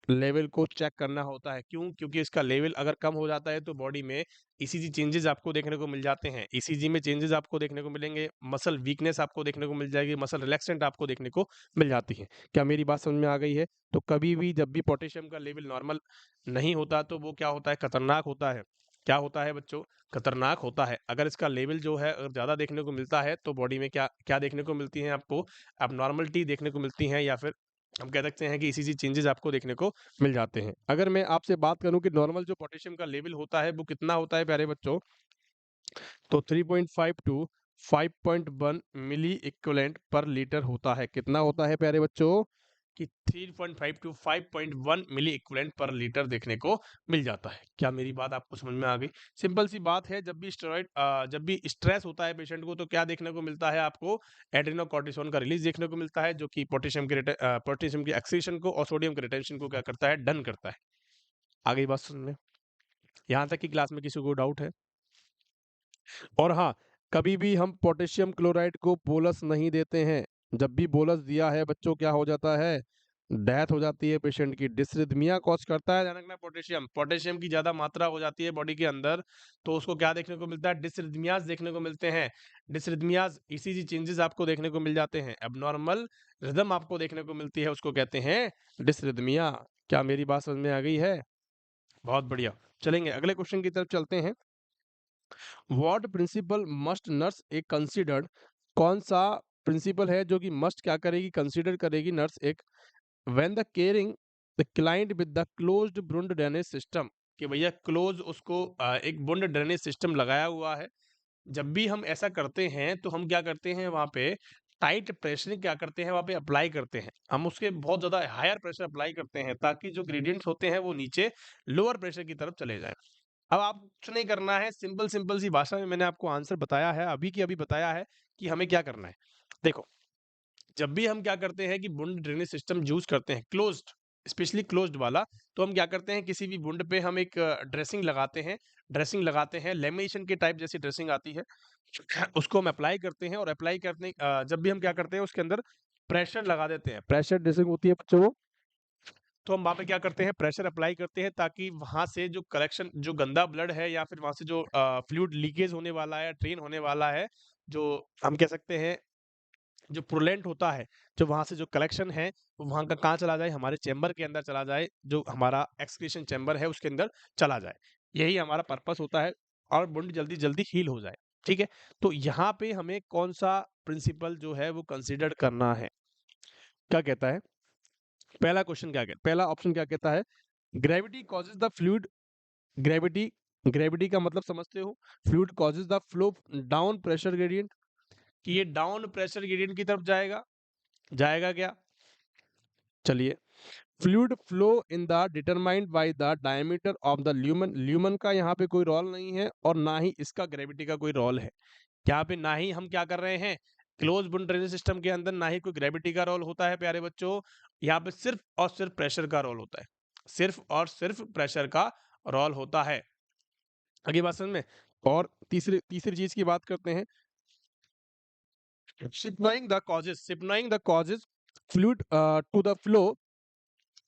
लेवल को चेक करना होता है। क्यों? क्योंकि इसका लेवल अगर कम हो जाता है तो बॉडी में ईसीजी चेंजेस आपको देखने को मिल जाते हैं। ईसीजी में चेंजेस आपको देखने को मिलेंगे, मसल वीकनेस आपको देखने को मिल जाएगी, मसल रिलैक्सेंट आपको देखने को मिल जाती है। क्या मेरी बात समझ में आ गई है? तो कभी भी जब भी पोटेशियम का लेवल नॉर्मल नहीं होता तो वो क्या होता है? खतरनाक होता है। क्या होता है बच्चों? खतरनाक होता है। अगर इसका लेवल जो है अगर ज़्यादा देखने को मिलता है तो बॉडी में क्या क्या देखने को मिलती है आपको? एब्नॉर्मलिटी देखने को मिलती है या फिर हम कह सकते हैं कि ईसीजी चेंजेस आपको देखने को मिल जाते हैं। अगर मैं आपसे बात करूं कि नॉर्मल जो पोटेशियम का लेवल होता है वो कितना होता है प्यारे बच्चों, तो 3.5 to 5.1 milliequivalent per litre होता है। कितना होता है प्यारे बच्चों? कि 3.5 to 5.1 milliequivalent per litre देखने को मिल जाता है। क्या मेरी बात आपको समझ में आ गई? सिंपल सी बात है, जब भी स्ट्रेस होता है पेशेंट को तो क्या देखने को मिलता है आपको? एड्रेनोकोर्टिसोन का रिलीज देखने को मिलता है, जो कि पोटेशियम की एक्सीशन को और सोडियम के रिटेंशन को क्या करता है? डन करता है। आ गई बात समझ में? यहाँ तक की क्लास में किसी को डाउट है? और हाँ, कभी भी हम पोटेशियम क्लोराइड को बोलस नहीं देते हैं। जब भी बोलस दिया है बच्चों, क्या हो जाता है? डेथ हो जाती है पेशेंट की। डिसरिथमिया कॉज करता है, ध्यान रखना। पोटेशियम पोटेशियम की ज्यादा मात्रा हो जाती है बॉडी के अंदर तो उसको क्या देखने को मिलता है? डिसरिथमियाज देखने को मिलते हैं। डिसरिथमियाज ईसीजी चेंजेस आपको देखने को मिल जाते हैं। एबनॉर्मल रिदम आपको देखने को मिलती है, उसको कहते हैं डिसरिथमिया। क्या मेरी बात समझ में आ गई है? बहुत बढ़िया। चलेंगे अगले क्वेश्चन की तरफ चलते हैं। What principle must nurse a considered? कौन सा प्रिंसिपल है जो कि मस्ट क्या करेगी? कंसिडर करेगी नर्स एक when the caring the client with the closed wound drainage system, कि भैया क्लोज उसको एक वुंड ड्रेनेज सिस्टम लगाया हुआ है। जब भी हम ऐसा करते हैं तो हम क्या करते हैं? वहां पे टाइट प्रेशर क्या करते हैं? वहां पे अप्लाई करते हैं। हम उसके बहुत ज्यादा हायर प्रेशर अप्लाई करते हैं ताकि जो ग्रेडियंट्स होते हैं वो नीचे लोअर प्रेशर की तरफ चले जाएं। अब आप कुछ नहीं करना है, सिंपल सिंपल सी भाषा में मैंने आपको आंसर बताया है, अभी की अभी बताया है कि हमें क्या करना है। देखो, जब भी हम क्या करते हैं कि वुंड ड्रेनेज सिस्टम यूज करते हैं क्लोज्ड, स्पेशली क्लोज्ड वाला, तो हम क्या करते हैं? किसी भी वुंड पे हम एक ड्रेसिंग लगाते हैं। ड्रेसिंग लगाते हैं, लेमिनेशन के टाइप जैसी ड्रेसिंग आती है, उसको हम अप्लाई करते हैं। और अप्लाई करने जब भी हम क्या करते हैं उसके अंदर प्रेशर लगा देते हैं। प्रेशर ड्रेसिंग होती है बच्चों वो। तो हम वहाँ पे क्या करते हैं? प्रेशर अप्लाई करते हैं ताकि वहाँ से जो कलेक्शन, जो गंदा ब्लड है या फिर वहाँ से जो फ्लूइड लीकेज होने वाला है, ड्रेन होने वाला है, जो हम कह सकते हैं जो प्रोलेंट होता है, जो वहाँ से जो कलेक्शन है वो वहाँ का कहाँ चला जाए? हमारे चैम्बर के अंदर चला जाए, जो हमारा एक्सक्रीशन चैम्बर है उसके अंदर चला जाए। यही हमारा पर्पस होता है और वुंड जल्दी जल्दी हील हो जाए। ठीक है? तो यहाँ पे हमें कौन सा प्रिंसिपल जो है वो कंसिडर करना है? क्या कहता है पहला क्वेश्चन? क्या कहता पहला ऑप्शन क्या कहता है? Gravity causes the fluid, gravity, gravity का मतलब समझते हो? Fluid causes the flow down pressure gradient, कि ये डाउन प्रेशर ग्रेडियंट की तरफ जाएगा। जाएगा क्या? चलिए, fluid flow in the determined by the diameter of the lumen. Lumen का यहाँ पे कोई रोल नहीं है और ना ही इसका ग्रेविटी का कोई रोल है। यहाँ पे ना ही हम क्या कर रहे हैं? क्लोज बंड ड्रेनेज सिस्टम के अंदर ना ही कोई ग्रेविटी का रोल होता है प्यारे बच्चों। यहाँ पे सिर्फ और सिर्फ प्रेशर का रोल होता है। सिर्फ और सिर्फ प्रेशर का रोल होता है। आगे बात समझ में? और तीसरी तीसरी चीज की बात करते हैं, siphoning the causes fluid to the flow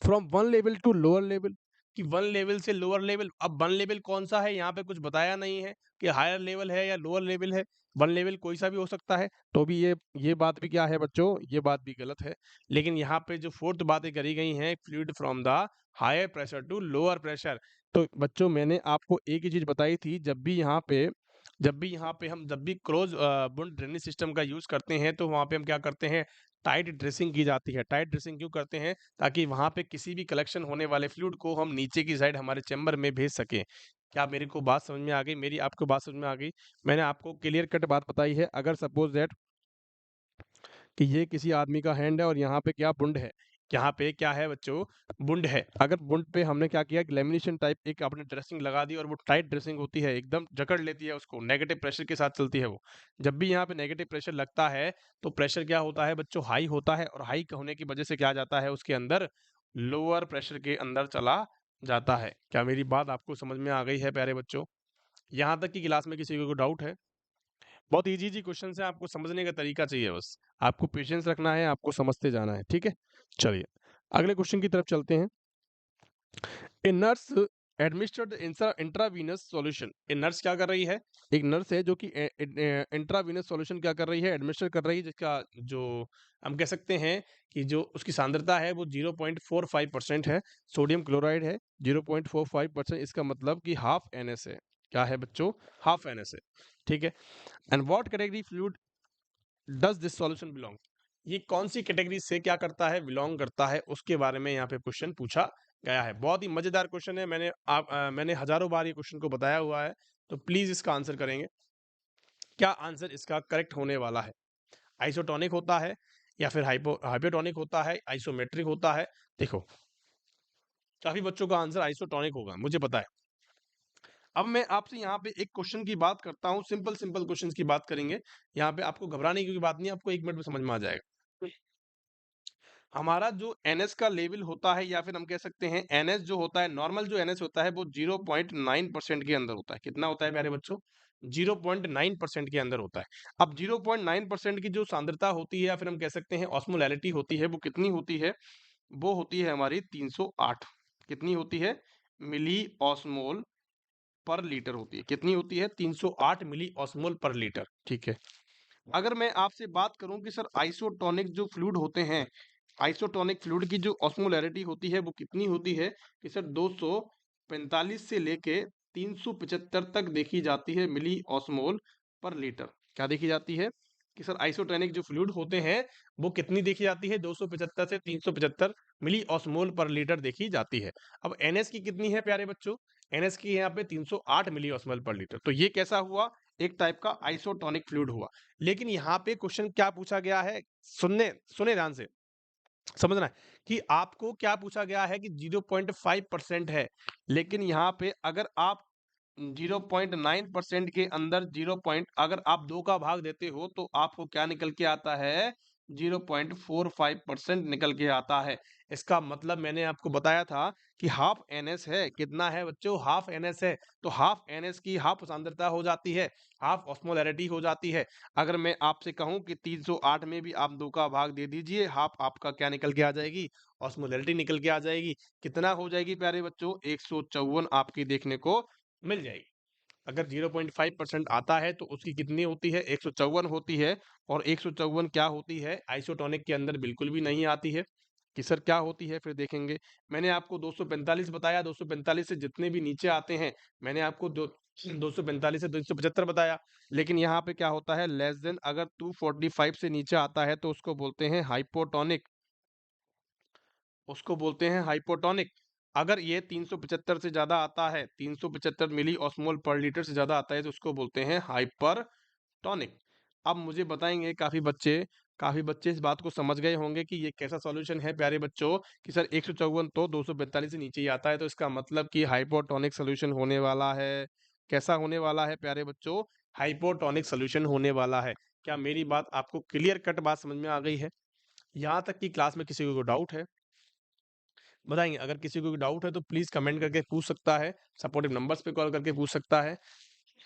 from one level to lower level. कि वन लेवल से लोअर लेवल। अब वन लेवल कौन सा है यहाँ पे कुछ बताया नहीं है कि हायर लेवल है या लोअर लेवल है। वन लेवल कोई सा भी हो सकता है, तो भी ये बात भी क्या है बच्चों, ये बात भी गलत है। लेकिन यहाँ पे जो फोर्थ बातें करी गई हैं, fluid from the higher pressure to lower pressure. तो बच्चों मैंने आपको एक ही चीज बताई थी, जब भी क्लोज बूंद ड्रेनेज सिस्टम का यूज करते हैं तो वहां पे हम क्या करते हैं, टाइट ड्रेसिंग की जाती है। टाइट ड्रेसिंग क्यों करते हैं, ताकि वहां पे किसी भी कलेक्शन होने वाले फ्लूइड को हम नीचे की साइड हमारे चैम्बर में भेज सकें। क्या मेरे को बात समझ में आ गई, मेरी आपको बात समझ में आ गई? मैंने आपको क्लियर कट बात बताई है। अगर सपोज दैट कि ये किसी आदमी का हैंड है और यहाँ पे क्या बुंड है, यहाँ पे क्या है बच्चों, बुंड है। अगर बुंड पे हमने क्या किया, लेमिनेशन टाइप एक आपने ड्रेसिंग लगा दी, और वो टाइट ड्रेसिंग होती है, एकदम जकड़ लेती है उसको, नेगेटिव प्रेशर के साथ चलती है वो। जब भी यहाँ पे नेगेटिव प्रेशर लगता है तो प्रेशर क्या होता है बच्चों, हाई होता है, और हाई होने की वजह से क्या जाता है उसके अंदर, लोअर प्रेशर के अंदर चला जाता है। क्या मेरी बात आपको समझ में आ गई है प्यारे बच्चों? यहाँ तक कि क्लास में किसी को डाउट है? बहुत इजी इजी क्वेश्चन है, आपको समझने का तरीका चाहिए बस। आपको पेशेंस रखना है, आपको समझते जाना है, ठीक है। चलिए अगले क्वेश्चन की तरफ चलते हैं। A nurse administered intravenous solution. A nurse क्या कर रही है, एक नर्स है जो कि इंट्रावीनस सॉल्यूशन क्या कर रही है, एडमिनिस्टर कर रही है, जिसका जो हम कह सकते हैं कि जो उसकी सांद्रता है वो 0.45% है। सोडियम क्लोराइड है, 0.45%। इसका मतलब कि हाफ NS है। क्या है बच्चों, हाफ NS है, ठीक है। And what category fluid does this solution belong, ये कौन सी कैटेगरी से क्या करता है, बिलोंग करता है, उसके बारे में यहाँ पे क्वेश्चन पूछा गया है। बहुत ही मजेदार क्वेश्चन है, मैंने हजारों बार ये क्वेश्चन को बताया हुआ है, तो प्लीज इसका आंसर करेंगे। क्या आंसर इसका करेक्ट होने वाला है? आइसोटोनिक होता है, या फिर हाइपोटोनिक होता है, आइसोमेट्रिक होता है? देखो काफी बच्चों का आंसर आइसोटोनिक होगा, मुझे पता है। अब मैं आपसे यहाँ पे एक क्वेश्चन की बात करता हूँ, सिंपल सिंपल क्वेश्चंस की बात करेंगे। यहाँ पे आपको घबराने की कोई बात नहीं, आपको 1 मिनट में समझ में आ जाएगा। हमारा जो NS का लेवल होता है, या फिर हम कह सकते हैं NS जो होता है, नॉर्मल जो NS होता है वो 0.9% के अंदर होता है। कितना होता है प्यारे बच्चों, 0.9% के अंदर होता है। अब 0.9% की जो सांद्रता होती है, या फिर हम कह सकते हैं ऑस्मोलैरिटी होती है, वो कितनी होती है, वो होती है हमारी 308। कितनी होती है, मिली ऑस्मोल पर लीटर होती है। कितनी होती है, 308 मिली ऑस्मोल पर लीटर, ठीक है। अगर मैं आपसे बात करूं कि सर आइसोटोनिक जो फ्लूइड होते हैं, आइसोटोनिक फ्लूइड की जो ऑस्मोलैरिटी होती है वो कितनी होती है, कि सर 245 से लेके 375 तक देखी जाती है मिली ऑस्मोल पर लीटर। क्या देखी जाती है, कि सर आइसोटोनिक जो फ्लूइड होते हैं वो कितनी देखी जाती है, 275 से 375 मिली ऑस्मोल पर लीटर देखी जाती है। अब NS की कितनी है प्यारे बच्चों, NS की यहाँ पे 308 मिली ऑस्मोल पर लीटर। तो ये कैसा हुआ, एक टाइप का आइसोटोनिक फ्लूइड हुआ। लेकिन यहाँ पे क्वेश्चन क्या पूछा गया है, सुनने सुने ध्यान से, समझना है कि आपको क्या पूछा गया है कि 0.5% है। लेकिन यहाँ पे अगर आप 0.9% के अंदर 0 पॉइंट अगर आप 2 का भाग देते हो तो आपको क्या निकल के आता है, 0.45% निकल के आता है। इसका मतलब मैंने आपको बताया था कि हाफ NS है। कितना है बच्चों, हाफ NS है। तो हाफ NS की हाफ सांद्रता हो जाती है, हाफ ऑस्मोलैरिटी हो जाती है। अगर मैं आपसे कहूं कि 308 में भी आप 2 का भाग दे दीजिए, हाफ आपका क्या निकल के आ जाएगी, ऑस्मोलैरिटी निकल के आ जाएगी। कितना हो जाएगी प्यारे बच्चों, 154 आपकी देखने को मिल जाएगी। अगर 0.5% आता है तो उसकी कितनी होती है, 154 होती है। और 154 क्या होती है, आइसोटोनिक के अंदर बिल्कुल भी नहीं आती है। कि सर क्या होती है, फिर देखेंगे। मैंने आपको 245 बताया, 245 से जितने भी नीचे आते हैं, मैंने आपको 245 से 275 बताया। लेकिन यहाँ पे क्या होता है, लेस देन अगर 245 से नीचे आता है तो उसको बोलते हैं हाइपोटोनिक, उसको बोलते हैं हाइपोटोनिक। अगर ये 375 से ज्यादा आता है, 375 मिली ऑस्मोल पर लीटर से ज्यादा आता है, तो उसको बोलते हैं हाइपरटोनिक। अब मुझे बताएंगे, काफी बच्चे इस बात को समझ गए होंगे कि ये कैसा सॉल्यूशन है प्यारे बच्चों, कि सर 154 तो 245 से नीचे ही आता है, तो इसका मतलब कि हाइपोटोनिक सॉल्यूशन होने वाला है। कैसा होने वाला है प्यारे बच्चों, हाइपोटोनिक सॉल्यूशन होने वाला है। क्या मेरी बात आपको क्लियर कट बात समझ में आ गई है? यहाँ तक कि क्लास में किसी को डाउट है, बताएंगे। अगर किसी को डाउट है तो प्लीज कमेंट करके पूछ सकता है, सपोर्टिव नंबर्स पे कॉल करके पूछ सकता है।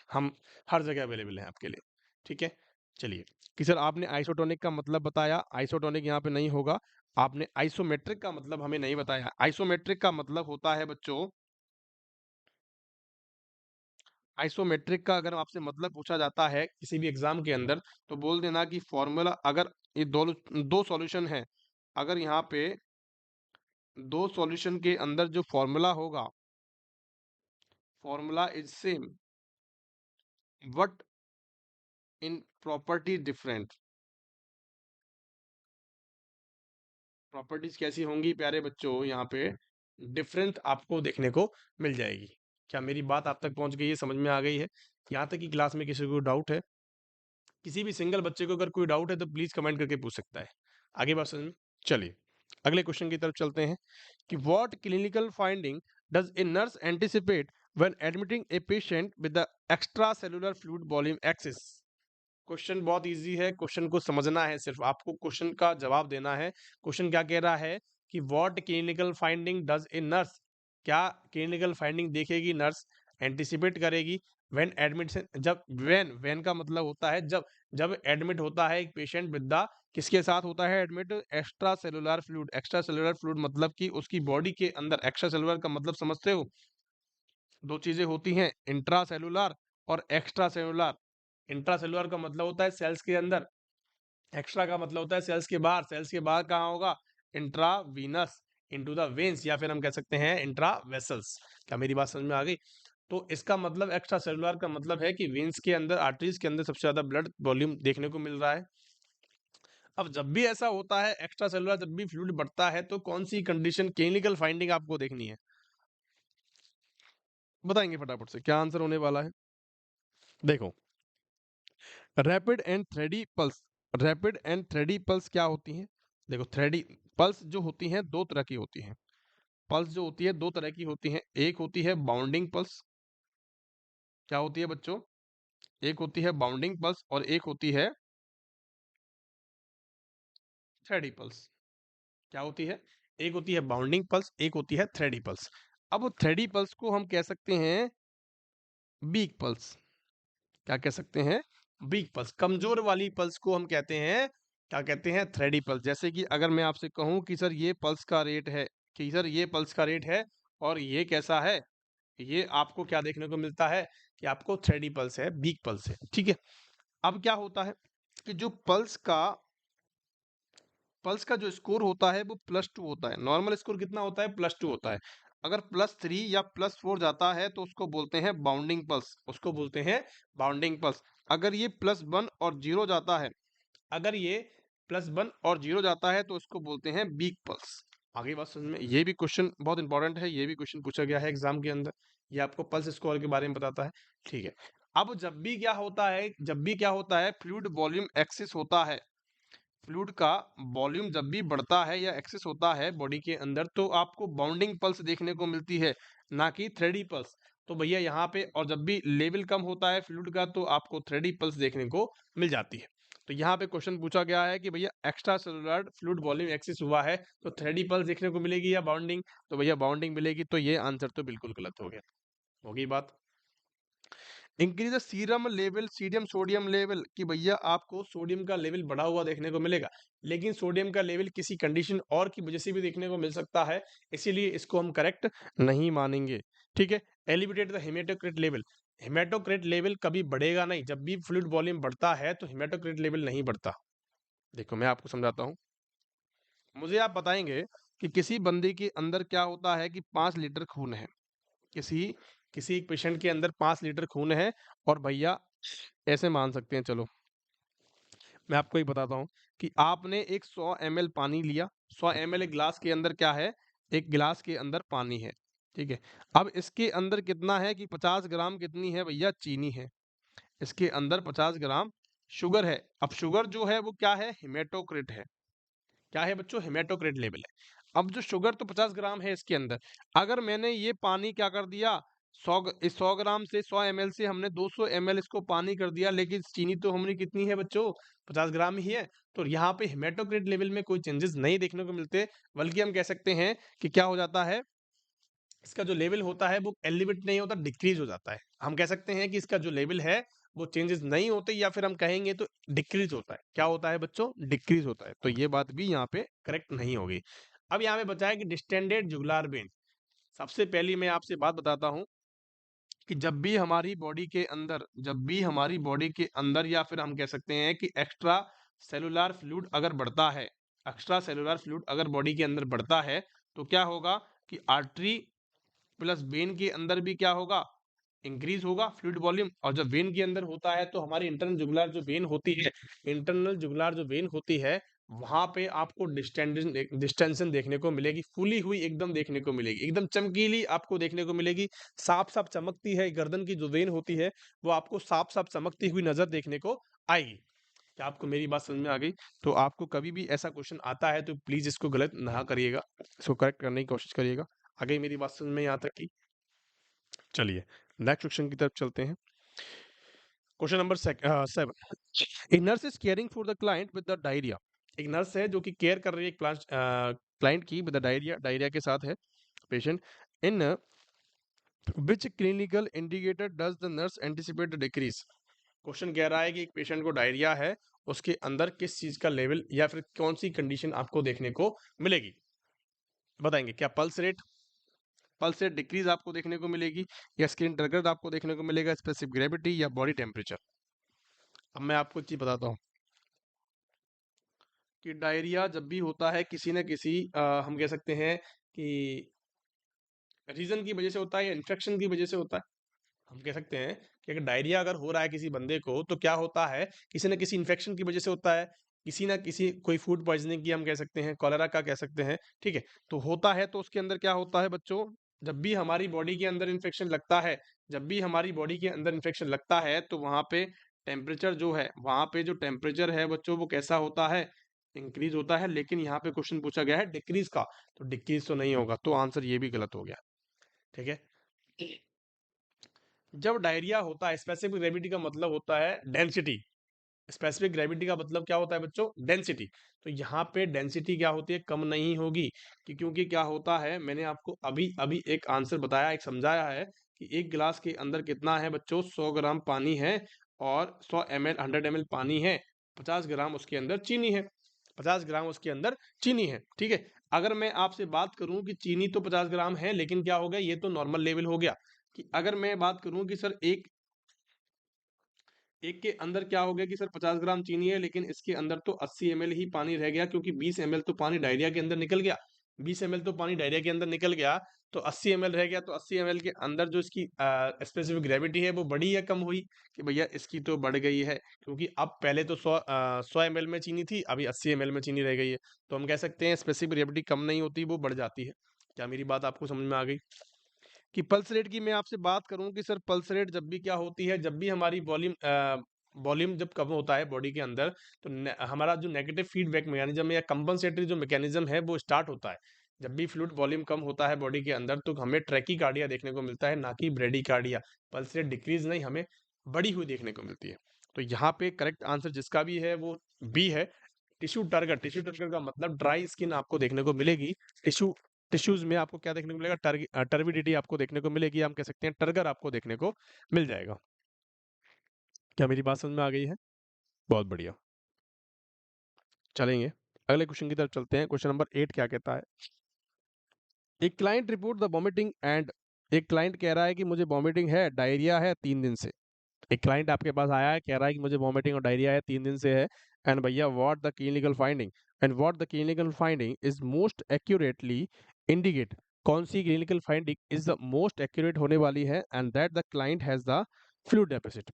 हम हर जगह अवेलेबल हैं आपके लिए, ठीक है। चलिए, कि सर आपने आइसोटोनिक का मतलब बताया, आइसोटोनिक यहाँ पे नहीं होगा। आपने आइसोमेट्रिक का मतलब हमें नहीं बताया। आइसोमेट्रिक का मतलब होता है बच्चों, आइसोमेट्रिक का अगर आपसे मतलब पूछा जाता है किसी भी एग्जाम के अंदर, तो बोल देना कि फॉर्मूला, अगर ये दो दो सॉल्यूशन है, अगर यहाँ पे दो सॉल्यूशन के अंदर जो फॉर्मूला होगा, formula is same but in property different. Properties कैसी होंगी प्यारे बच्चों, यहाँ पे डिफरेंट आपको देखने को मिल जाएगी। क्या मेरी बात आप तक पहुंच गई है, समझ में आ गई है? यहाँ तक कि क्लास में किसी को डाउट है, किसी भी सिंगल बच्चे को अगर कोई डाउट है तो प्लीज कमेंट करके पूछ सकता है। आगे बात समझ में? चलिए अगले क्वेश्चन की तरफ चलते हैं कि what clinical finding does a nurse anticipate when admitting a patient with the extra cellular fluid volume axis. Question बहुत इजी है, क्वेश्चन को समझना है, सिर्फ आपको क्वेश्चन का जवाब देना है। क्वेश्चन क्या कह रहा है कि what clinical finding does a nurse, क्या क्लिनिकल फाइंडिंग देखेगी नर्स, एंटिसिपेट करेगी व्हेन एडमिट, जब, व्हेन का मतलब होता है जब, जब एडमिट होता है एक पेशेंट विद द, किसके साथ होता है admit, extra cellular fluid. Extra cellular fluid मतलब कि उसकी बॉडी के अंदर, एक्स्ट्रा सेलुलर का मतलब समझते हो, दो चीजें होती हैं, इंट्रा सेलुलर और एक्स्ट्रा सेलुलर। इंट्रा सेलुलर का मतलब होता है सेल्स के अंदर, एक्स्ट्रा का मतलब होता है सेल्स के बाहर। सेल्स के बाहर कहाँ होगा, इंट्रावीनस, इनटू द वेन्स, या फिर हम कह सकते हैं इंट्रा वेसल्स। क्या मेरी बात समझ में आ गई? तो इसका मतलब एक्स्ट्रा सेलुलर का मतलब है कि वेन्स के अंदर, आर्टरीज के अंदर सबसे ज्यादा ब्लड वॉल्यूम देखने को मिल रहा है। अब जब भी ऐसा होता है एक्स्ट्रा सेलुलर, जब भी फ्लूइड बढ़ता है, तो कौन सी कंडीशन, क्लिनिकल फाइंडिंग आपको देखनी है, बताएंगे फटाफट से क्या आंसर होने वाला है। देखो, rapid and थ्रेडी pulse, rapid and थ्रेडी pulse क्या होती हैं? देखो, थ्रेडी पल्स जो होती हैं दो तरह की होती हैं। पल्स जो होती है दो तरह की होती हैं, एक होती है बाउंडिंग पल्स। क्या होती है बच्चों? एक होती है बाउंडिंग पल्स और एक होती है थ्रेडी पल्स। क्या होती है? एक होती है बाउंडिंग पल्स, एक होती है थ्रेडी पल्स। अब थ्रेडी पल्स को हम कह सकते हैं बीक पल्स। क्या कह सकते हैं? Week pulse. कमजोर वाली पल्स को हम कहते हैं, क्या कहते हैं? थ्रेडी पल्स। जैसे कि अगर मैं आपसे कहूं कि सर ये पल्स का रेट है, कि सर ये पल्स का रेट है और ये कैसा है, ये आपको क्या देखने को मिलता है कि आपको थ्रेडी पल्स है, वीक पल्स है। ठीक है, अब क्या होता है कि जो पल्स का जो स्कोर होता है वो +2 होता है। नॉर्मल स्कोर कितना होता है? +2 होता है। अगर +3 या +4 जाता है तो उसको बोलते हैं बाउंडिंग पल्स, उसको बोलते हैं बाउंडिंग पल्स। अगर ये +1 और 0 जाता है, अगर ये +1 और 0 जाता है तो उसको बोलते हैं वीक पल्स। आगे बात समझ में? ये भी क्वेश्चन बहुत इंपॉर्टेंट है, ये भी क्वेश्चन पूछा गया है एग्जाम के अंदर, ये आपको पल्स स्कोर के बारे में बताता है। ठीक है, अब जब भी क्या होता है, जब भी क्या होता है, फ्लूइड वॉल्यूम एक्सिस होता है, फ्लूइड का वॉल्यूम जब भी बढ़ता है या एक्सेस होता है बॉडी के अंदर, तो आपको बाउंडिंग पल्स देखने को मिलती है, ना कि थ्रेडी पल्स। तो भैया यहाँ पे, और जब भी लेवल कम होता है फ्लूइड का तो आपको थ्रेडी पल्स देखने को मिल जाती है। तो यहाँ पे क्वेश्चन पूछा गया है कि भैया extracellular fluid volume excess हुआ है तो थ्रेडी पल्स देखने को मिलेगी या बाउंडिंग? तो भैया बाउंडिंग मिलेगी, तो ये आंसर तो बिल्कुल गलत हो गया। होगी बात। Increase the serum level, serum sodium level, कि भैया आपको सोडियम का लेवल बढ़ा हुआ देखने को मिलेगा, लेकिन सोडियम का लेवल किसी कंडीशन और की वजह से भी देखने को मिल सकता है, इसीलिए इसको हम करेक्ट नहीं मानेंगे। ठीक है, elevated the haematocrit level, haematocrit level कभी बढ़ेगा नहीं, जब भी फ्लूइड वॉल्यूम बढ़ता है तो हेमेटोक्रिट लेवल नहीं बढ़ता। देखो मैं आपको समझाता हूँ, मुझे आप बताएंगे कि किसी बंदे के अंदर क्या होता है कि 5 लीटर खून है, किसी किसी एक पेशेंट के अंदर 5 लीटर खून है, और भैया ऐसे मान सकते हैं, चलो मैं आपको एक बताता हूँ कि आपने एक 100 ml पानी लिया, 100 ml एक गिलास के अंदर क्या है, एक गिलास के अंदर पानी है। ठीक है, अब इसके अंदर कितना है कि 50 ग्राम कितनी है भैया, चीनी है। इसके अंदर 50 ग्राम शुगर है। अब शुगर जो है वो क्या है, हिमेटोक्रिट है। क्या है बच्चों, हेमेटोक्रिट लेवल है। अब जो शुगर तो 50 ग्राम है इसके अंदर, अगर मैंने ये पानी क्या कर दिया, 100 ग्राम से, 100 ml से हमने 200 ml इसको पानी कर दिया, लेकिन चीनी तो हमने कितनी है बच्चों, 50 ग्राम ही है। तो यहाँ पे हेमेटोक्रिट लेवल में कोई चेंजेस नहीं देखने को मिलते, बल्कि हम कह सकते हैं कि क्या हो जाता है, इसका जो लेवल होता है वो एलिवेट नहीं होता, डिक्रीज हो जाता है। हम कह सकते हैं कि इसका जो लेवल है वो चेंजेस नहीं होते, या फिर हम कहेंगे तो डिक्रीज होता है। क्या होता है बच्चों? डिक्रीज होता है। तो ये बात भी यहाँ पे करेक्ट नहीं होगी। अब यहाँ पे बचा है कि डिस्टेंडेड जुगुलार वेन। सबसे पहली मैं आपसे बात बताता हूँ कि जब भी हमारी बॉडी के अंदर या फिर हम कह सकते हैं कि एक्स्ट्रा सेलुलर फ्लूइड अगर बढ़ता है, एक्स्ट्रा सेलुलर फ्लूइड अगर बॉडी के अंदर बढ़ता है, तो क्या होगा कि आर्टरी प्लस वेन के अंदर भी क्या होगा? इंक्रीज होगा फ्लूइड वॉल्यूम। और जब वेन के अंदर होता है तो हमारी इंटरनल जुगुलार जो वेन होती है, इंटरनल जुगुलार जो वेन होती है, वहां पे आपको डिस्टेंशन देखने को मिलेगी, फूली हुई एकदम देखने को मिलेगी, एकदम चमकीली आपको देखने को मिलेगी, साफ साफ चमकती है। गर्दन की जो वेन होती है वो आपको साफ साफ चमकती हुई नजर देखने को आएगी। क्या आपको मेरी बात समझ में आ गई? तो आपको कभी भी ऐसा क्वेश्चन आता है तो प्लीज इसको गलत ना करिएगा, इसको करेक्ट करने की कोशिश करिएगा। आगे मेरी बात समझ में यहाँ तक की? चलिए नेक्स्ट क्वेश्चन की तरफ चलते हैं। Question number 7। एक nurse is caring for the client with the diarrhoea. एक नर्स है जो कि केयर कर रही है एक क्लाइंट की विद द डायरिया, डायरिया के साथ है patient. In which clinical indicator does the nurse anticipate the decrease. Question कह रहा है कि एक पेशेंट को डायरिया है, उसके अंदर किस चीज का लेवल या फिर कौन सी कंडीशन आपको देखने को मिलेगी? बताएंगे क्या? पल्स रेट डिक्रीज आपको देखने को मिलेगी, या स्किन ट्रिगर आपको देखने को मिलेगा, स्पेसिफिक ग्रेविटी, या बॉडी टेम्परेचर? अब मैं आपको एक चीज बताता हूँ कि डायरिया जब भी होता है किसी न किसी हम कह सकते हैं कि रीजन की वजह से होता है या इन्फेक्शन की वजह से होता है। हम कह सकते हैं कि अगर डायरिया अगर हो रहा है किसी बंदे को तो क्या होता है, किसी न किसी इन्फेक्शन की वजह से होता है, किसी ना किसी कोई फूड पॉइजनिंग की हम कह सकते हैं, कॉलेरा का कह सकते हैं, ठीक है। तो होता है तो उसके अंदर क्या होता है बच्चों, जब भी हमारी बॉडी के अंदर इन्फेक्शन लगता है, जब भी हमारी बॉडी के अंदर इन्फेक्शन लगता है तो वहां पे टेम्परेचर जो है, वहां पे जो टेम्परेचर है बच्चों वो कैसा होता है? इंक्रीज होता है। लेकिन यहाँ पे क्वेश्चन पूछा गया है डिक्रीज का, तो डिक्रीज तो नहीं होगा, तो आंसर ये भी गलत हो गया। ठीक है। जब डायरिया होता है, स्पेसिफिक ग्रेविटी का मतलब होता है डेंसिटी। स्पेसिफिक ग्रेविटी का मतलब क्या होता है बच्चों? डेंसिटी। तो यहाँ पे डेंसिटी क्या होती है? कम नहीं होगी। क्योंकि क्या होता है, मैंने आपको अभी अभी एक आंसर बताया, एक समझाया है कि एक गिलास के अंदर कितना है बच्चों? 100 ग्राम पानी है, और 100 ml 100 ml पानी है, 50 ग्राम उसके अंदर चीनी है, 50 ग्राम उसके अंदर चीनी है। ठीक है। अगर मैं आपसे बात करूं कि चीनी तो 50 ग्राम है, लेकिन क्या हो गया, ये तो नॉर्मल लेवल हो गया। कि अगर मैं बात करूं कि सर एक के अंदर क्या हो गया कि सर 50 ग्राम चीनी है, लेकिन इसके अंदर तो 80 ml ही पानी रह गया, क्योंकि 20 ml तो पानी डायरिया के अंदर निकल गया। 20 ml तो पानी डायरिया के अंदर निकल गया, तो 80 ml रह गया। तो 80 ml के अंदर जो इसकी स्पेसिफिक ग्रेविटी है वो बढ़ी या कम हुई? कि भैया इसकी तो बढ़ गई है, क्योंकि अब पहले तो 100 ml में चीनी थी, अभी 80 ml में चीनी रह गई है। तो हम कह सकते हैं स्पेसिफिक ग्रेविटी कम नहीं होती, वो बढ़ जाती है। क्या मेरी बात आपको समझ में आ गई? कि पल्स रेट की मैं आपसे बात करूं कि सर पल्स रेट जब भी क्या होती है, जब भी हमारी वॉल्यूम जब कम होता है बॉडी के अंदर, तो हमारा जो नेगेटिव फीडबैक मैकेनिज्म या कंपनसेटरी जो मैकेनिज्म है वो स्टार्ट होता है। जब भी फ्लूइड वॉल्यूम कम होता है बॉडी के अंदर तो हमें ट्रैकीकार्डिया देखने को मिलता है, ना कि ब्रेडीकार्डिया। पल्स रेट डिक्रीज नहीं, हमें बढ़ी हुई देखने को मिलती है। तो यहाँ पे करेक्ट आंसर जिसका भी है वो बी है। टिश्यू टर्गर, टिश्यू टर्गर का मतलब ड्राई स्किन आपको देखने को मिलेगी। टिश्यू टिश्यूज में आपको क्या देखने को मिलेगा? टर्बिडिटी आपको देखने को मिलेगी, हम कह सकते हैं टर्गर आपको देखने को मिल जाएगा। क्या मेरी बात समझ में आ गई है? बहुत बढ़िया। चलेंगे अगले क्वेश्चन की तरफ चलते हैं। क्वेश्चन नंबर 8 क्या कहता है? एक client report the vomiting and, एक क्लाइंट कह रहा है कि मुझे वॉमिटिंग है, डायरिया है 3 दिन से। एक क्लाइंट आपके पास आया है, कह रहा है कि मुझे वॉमिटिंग और डायरिया है 3 दिन से है, एंड भैया what the clinical finding, and what the clinical finding is most accurately indicate, कौन सी clinical finding is the most accurate होने वाली है, and that the client has the fluid deficit.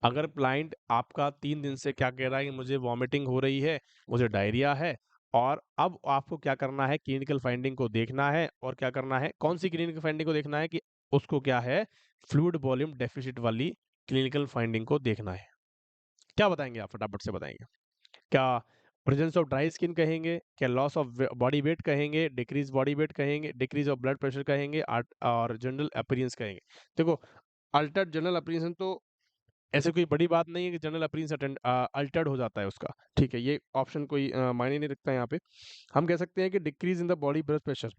अगर क्लाइंट आपका 3 दिन से क्या कह रहा है कि मुझे वॉमिटिंग हो रही है, मुझे डायरिया है, और अब आपको क्या करना है? क्लिनिकल फाइंडिंग को देखना है। और क्या करना है? कौन सी क्लिनिकल फाइंडिंग को देखना है? कि उसको क्या है? फ्लूइड वॉल्यूम डेफिसिट वाली क्लिनिकल फाइंडिंग को देखना है। क्या बताएंगे आप? फटाफट से बताएंगे। क्या प्रेजेंस ऑफ ड्राई स्किन कहेंगे? क्या लॉस ऑफ बॉडी वेट कहेंगे? डिक्रीज बॉडी वेट कहेंगे? डिक्रीज ऑफ ब्लड प्रेशर कहेंगे? और जनरल अपीयरेंस कहेंगे? देखो, अल्टर्ड जनरल अपीयरेंस तो ऐसे कोई बड़ी बात नहीं है कि जनरल अपीयरेंस अल्टर्ड हो जाता है उसका, ठीक है। ये ऑप्शन कोई मायने नहीं रखता है यहाँ पे। हम कह सकते हैं कि decrease in the body blood pressure,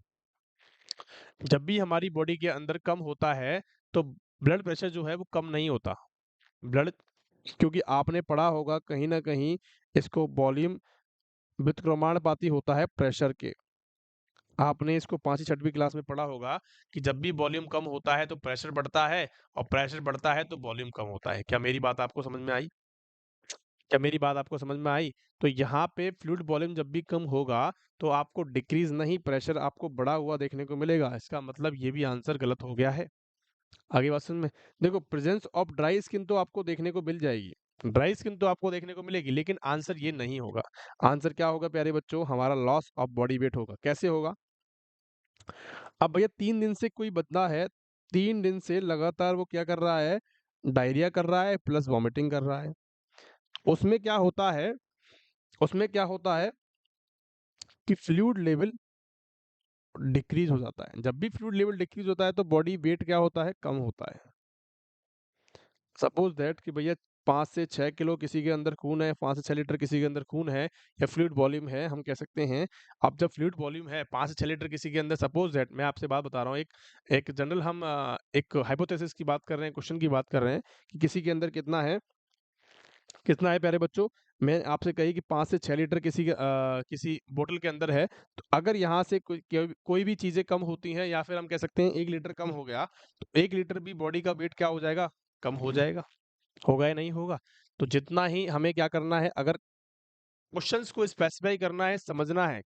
जब भी हमारी बॉडी के अंदर कम होता है तो ब्लड प्रेशर जो है वो कम नहीं होता। ब्लड, क्योंकि आपने पढ़ा होगा कहीं ना कहीं इसको वॉल्यूम व्युत्क्रमानुपाती होता है प्रेशर के। आपने इसको 5वीं 6वीं क्लास में पढ़ा होगा कि जब भी वॉल्यूम कम होता है तो प्रेशर बढ़ता है, और प्रेशर बढ़ता है तो वॉल्यूम कम होता है। क्या मेरी बात आपको समझ में आई? क्या मेरी बात आपको समझ में आई? तो यहाँ पे फ्लूइड वॉल्यूम जब भी कम होगा तो आपको डिक्रीज नहीं, प्रेशर आपको बढ़ा हुआ देखने को मिलेगा। इसका मतलब ये भी आंसर गलत हो गया है। आगे बात समझ में? देखो, प्रेजेंस ऑफ ड्राई स्किन तो आपको देखने को मिल जाएगी, ड्राई स्किन तो आपको देखने को मिलेगी, लेकिन आंसर ये नहीं होगा। आंसर क्या होगा प्यारे बच्चों? हमारा लॉस ऑफ बॉडी वेट होगा। कैसे होगा? अब भैया 3 दिन से कोई बंदा है, 3 दिन से लगातार वो क्या कर रहा है? डायरिया कर रहा है प्लस वॉमिटिंग कर रहा है। उसमें क्या होता है? उसमें क्या होता है कि फ्लूइड लेवल डिक्रीज हो जाता है। जब भी फ्लूइड लेवल डिक्रीज होता है तो बॉडी वेट क्या होता है? कम होता है। सपोज दैट कि भैया 5 से 6 किलो किसी के अंदर खून है, 5 से 6 लीटर किसी के अंदर खून है, या फ्लूइड वॉल्यूम है, हम कह सकते हैं। अब जब फ्लूइड वॉल्यूम है 5 से 6 लीटर किसी के अंदर, सपोज दैट मैं आपसे बात बता रहा हूँ, एक एक जनरल हम एक हाइपोथेसिस की बात कर रहे हैं, क्वेश्चन की बात कर रहे हैं कि किसी के अंदर कितना है प्यारे बच्चों? मैं आपसे कही कि 5 से 6 लीटर किसी बोतल के अंदर है। तो अगर यहाँ से कोई भी चीजें कम होती हैं, या फिर हम कह सकते हैं 1 लीटर कम हो गया, तो 1 लीटर भी बॉडी का वेट क्या हो जाएगा? कम हो जाएगा। होगा या नहीं होगा? तो जितना ही हमें क्या करना है, अगर क्वेश्चंस को स्पेसिफाई करना है, समझना है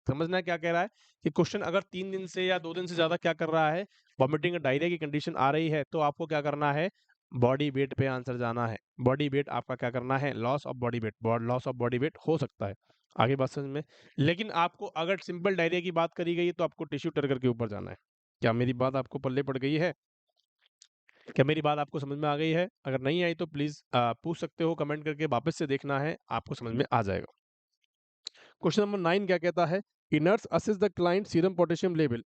क्या कह रहा है, कि क्वेश्चन अगर 3 दिन से या 2 दिन से ज्यादा क्या कर रहा है, वॉमिटिंग डायरिया की कंडीशन आ रही है, तो आपको क्या करना है? बॉडी वेट पे आंसर जाना है। बॉडी वेट आपका क्या करना है? Loss of body weight. Loss of body weight हो सकता है। आगे बात समझ में? लेकिन आपको अगर सिंपल डायरिया की बात करी गई है तो आपको टिश्यू टर्गर के ऊपर जाना है। क्या मेरी बात आपको पल्ले पड़ गई है? क्या मेरी बात आपको समझ में आ गई है? अगर नहीं आई तो प्लीज पूछ सकते हो कमेंट करके, वापस से देखना है, आपको समझ में आ जाएगा। क्वेश्चन नंबर 9 क्या कहता है? Nurse assess the client serum potassium level,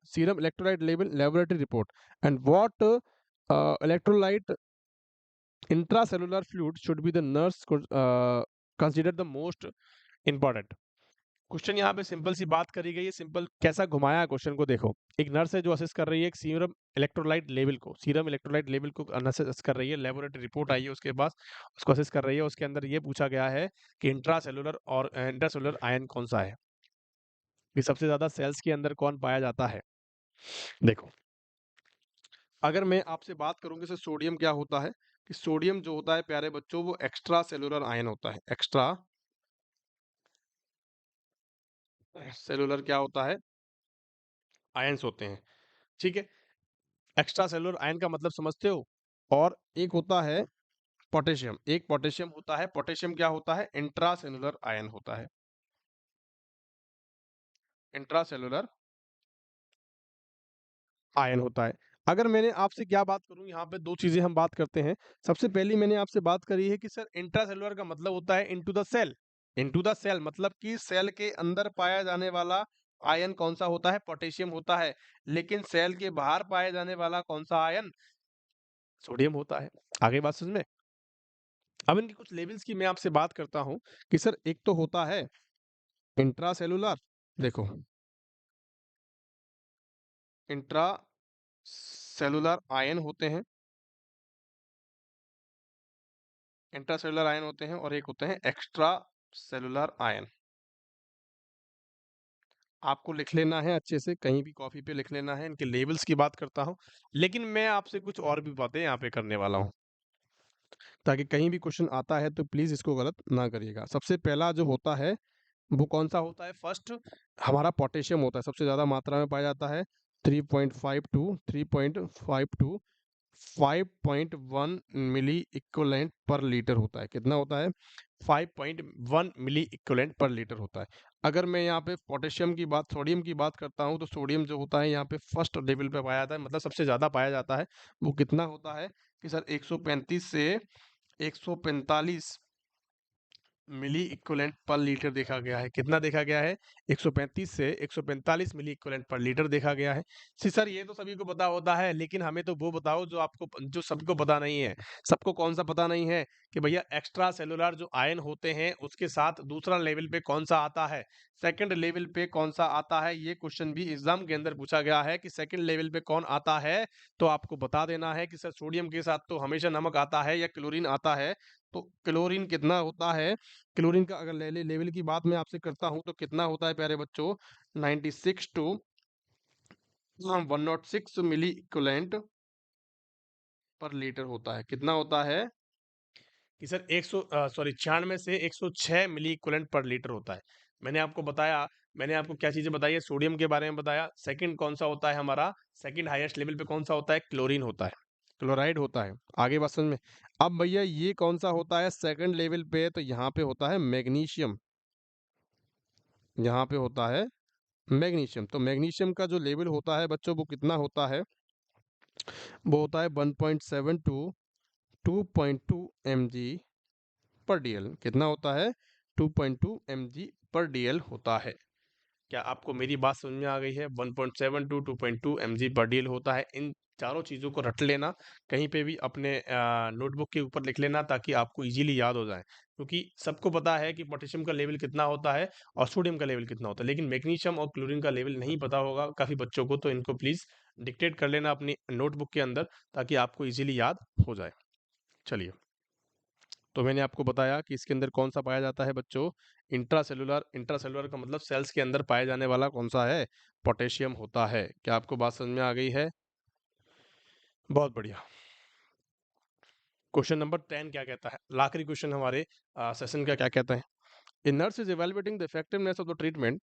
serum electrolyte level, laboratory report, and what electrolyte intracellular fluid should be the nurse consider the most important? Question यहाँ पे सिंपल सी बात करी गई है। सिंपल कैसा घुमाया है क्वेश्चन को, देखो। एक नर्स है जो असेस कर रही है एक सीरम इलेक्ट्रोलाइट लेवल को असेस कर रही है। लेबोरेटरी रिपोर्ट आई है उसके पास, उसको असेस कर रही है। उसके अंदर ये पूछा गया है कि इंट्रासेलुलर आयन कौन सा है, कि सबसे ज्यादा सेल्स के अंदर कौन पाया जाता है। देखो, अगर मैं आपसे बात करूं कि सोडियम क्या होता है, कि सोडियम जो होता है प्यारे बच्चों वो एक्स्ट्रा सेलुलर आयन होता है। एक्स्ट्रा सेलुलर क्या होता है? आयंस होते हैं। ठीक है, एक्स्ट्रा सेलुलर आयन का मतलब समझते हो? और एक होता है पोटेशियम, एक पोटेशियम होता है। पोटेशियम क्या होता है? इंट्रा सेलुलर आयन होता है। इंट्रा सेलुलर आयन होता है। अगर मैंने आपसे क्या बात करूं, यहाँ पे दो चीजें हम बात करते हैं। सबसे पहली मैंने आपसे बात करी है कि सर इंट्रा सेलुलर का मतलब होता है into the cell. Into the cell मतलब कि सेल के अंदर पाया जाने वाला आयन कौन सा होता है? पोटेशियम होता है। लेकिन सेल के बाहर पाया जाने वाला कौन सा आयन? सोडियम होता है। आगे बात समझ में? अब इनकी कुछ लेवल्स की मैं आपसे बात करता हूं कि सर एक तो होता है इंट्रासेलुलर, देखो, इंट्रा सेलुलर आयन होते हैं, इंट्रासेलुलर आयन होते हैं, और एक होते हैं एक्स्ट्रा सेलुलर आयन। आपको लिख लेना है अच्छे से, कहीं भी कॉपी पे लिख लेना है। इनके लेवल्स की बात करता हूं, लेकिन मैं आपसे कुछ और भी बातें यहाँ पे करने वाला हूं, ताकि कहीं भी क्वेश्चन आता है तो प्लीज इसको गलत ना करिएगा। सबसे पहला जो होता है वो कौन सा होता है? फर्स्ट हमारा पोटेशियम होता है, सबसे ज्यादा मात्रा में पाया जाता है। 3.52 5.1 मिली इक्विवेलेंट पर लीटर होता है। कितना होता है? 5.1 मिली इक्विवेलेंट पर लीटर होता है। अगर मैं यहाँ पे पोटेशियम की बात, सोडियम की बात करता हूँ, तो सोडियम जो होता है यहाँ पे फर्स्ट लेवल पे पाया जाता है, मतलब सबसे ज्यादा पाया जाता है। वो कितना होता है कि सर 135 से 145 मिली इक्विवेलेंट पर लीटर देखा गया है। कितना देखा गया है? 135 से 145 मिली इक्विवेलेंट पर लीटर देखा गया है। सर ये तो सभी को पता होता है, लेकिन हमें तो वो बताओ जो सबको पता नहीं है। सबको कौन सा पता नहीं है? कि भैया एक्स्ट्रा सेलुलर जो आयन होते हैं उसके साथ दूसरा लेवल पे कौन सा आता है, सेकंड लेवल पे कौन सा आता है। ये क्वेश्चन भी एग्जाम के अंदर पूछा गया है कि सेकंड लेवल पे कौन आता है। तो आपको बता देना है कि सर सोडियम के साथ तो हमेशा नमक आता है या क्लोरीन आता है। तो क्लोरीन कितना होता है? क्लोरीन का अगर लेवल की बात मैं आपसे करता हूं तो कितना होता है प्यारे बच्चों? 96 to 106 milliequivalent per litre होता है। कितना होता है? कि सर 96 से 106 मिली इक्विवेलेंट पर लीटर होता है। मैंने आपको बताया, मैंने आपको क्या चीजें बताई है? सोडियम के बारे में बताया। सेकंड कौन सा होता है हमारा? सेकंड हाईएस्ट लेवल पे कौन सा होता है? क्लोरीन होता है, क्लोराइड होता है। आगे बात समझ में। अब भैया ये कौन सा होता है सेकंड लेवल पे? तो यहाँ पे होता है मैग्नीशियम। यहाँ पे होता है मैग्नीशियम। तो मैग्नीशियम का जो लेवल होता है बच्चों वो कितना होता है? वो होता है 1.7 टू 2.2 mg पर डीएल। कितना होता है? 2.2 mg पर डीएल होता है। क्या आपको मेरी बात समझ में आ गई है? 1.7 टू 2.2 mg पर डीएल होता है। इन चारों चीज़ों को रट लेना, कहीं पे भी अपने नोटबुक के ऊपर लिख लेना ताकि आपको इजीली याद हो जाए। क्योंकि सबको पता है कि पोटेशियम का लेवल कितना होता है और सोडियम का लेवल कितना होता है, लेकिन मैग्नीशियम और क्लोरीन का लेवल नहीं पता होगा काफ़ी बच्चों को। तो इनको प्लीज़ डिक्टेट कर लेना अपनी नोटबुक के अंदर ताकि आपको इजीली याद हो जाए। चलिए, तो मैंने आपको बताया कि इसके अंदर कौन सा पाया जाता है बच्चों? इंट्रासेलुलर। इंट्रासेलुलर का मतलब सेल्स के अंदर पाए जाने वाला कौन सा है? पोटेशियम होता है। क्या आपको बात समझ में आ गई है? बहुत बढ़िया। क्वेश्चन नंबर 10 क्या कहता है? आखिरी क्वेश्चन हमारे सेशन का क्या कहता है? A nurse is evaluating the effectiveness of the treatment.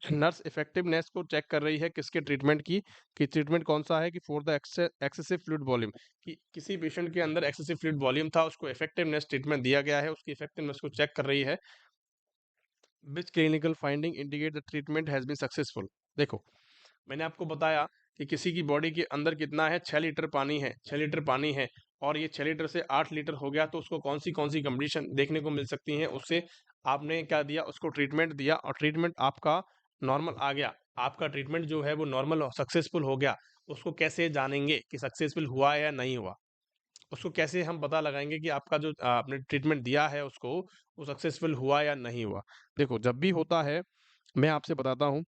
Nurse effectiveness को चेक कर रही है किसके ट्रीटमेंट की? कि ट्रीटमेंट कौन सा है? कि for the excessive fluid volume, कि किसी पेशेंट के अंदर एक्सेसिव फ्लूइड वॉल्यूम था, उसको इफेक्टिवनेस ट्रीटमेंट दिया गया है, उसकी इफेक्टिवनेस को चेक कर रही है। Which clinical finding indicate the treatment has been successful. देखो, मैंने आपको बताया कि किसी की बॉडी के अंदर कितना है? 6 लीटर पानी है। 6 लीटर पानी है और ये 6 लीटर से 8 लीटर हो गया, तो उसको कौन सी कंडीशन देखने को मिल सकती है? उससे आपने क्या दिया? उसको ट्रीटमेंट दिया और ट्रीटमेंट आपका नॉर्मल आ गया। आपका ट्रीटमेंट जो है वो नॉर्मल सक्सेसफुल हो गया। उसको कैसे जानेंगे कि सक्सेसफुल हुआ है या नहीं हुआ? उसको कैसे हम पता लगाएंगे कि आपका जो आपने ट्रीटमेंट दिया है उसको, वो सक्सेसफुल हुआ या नहीं हुआ? देखो, जब भी होता है, मैं आपसे बताता हूँ,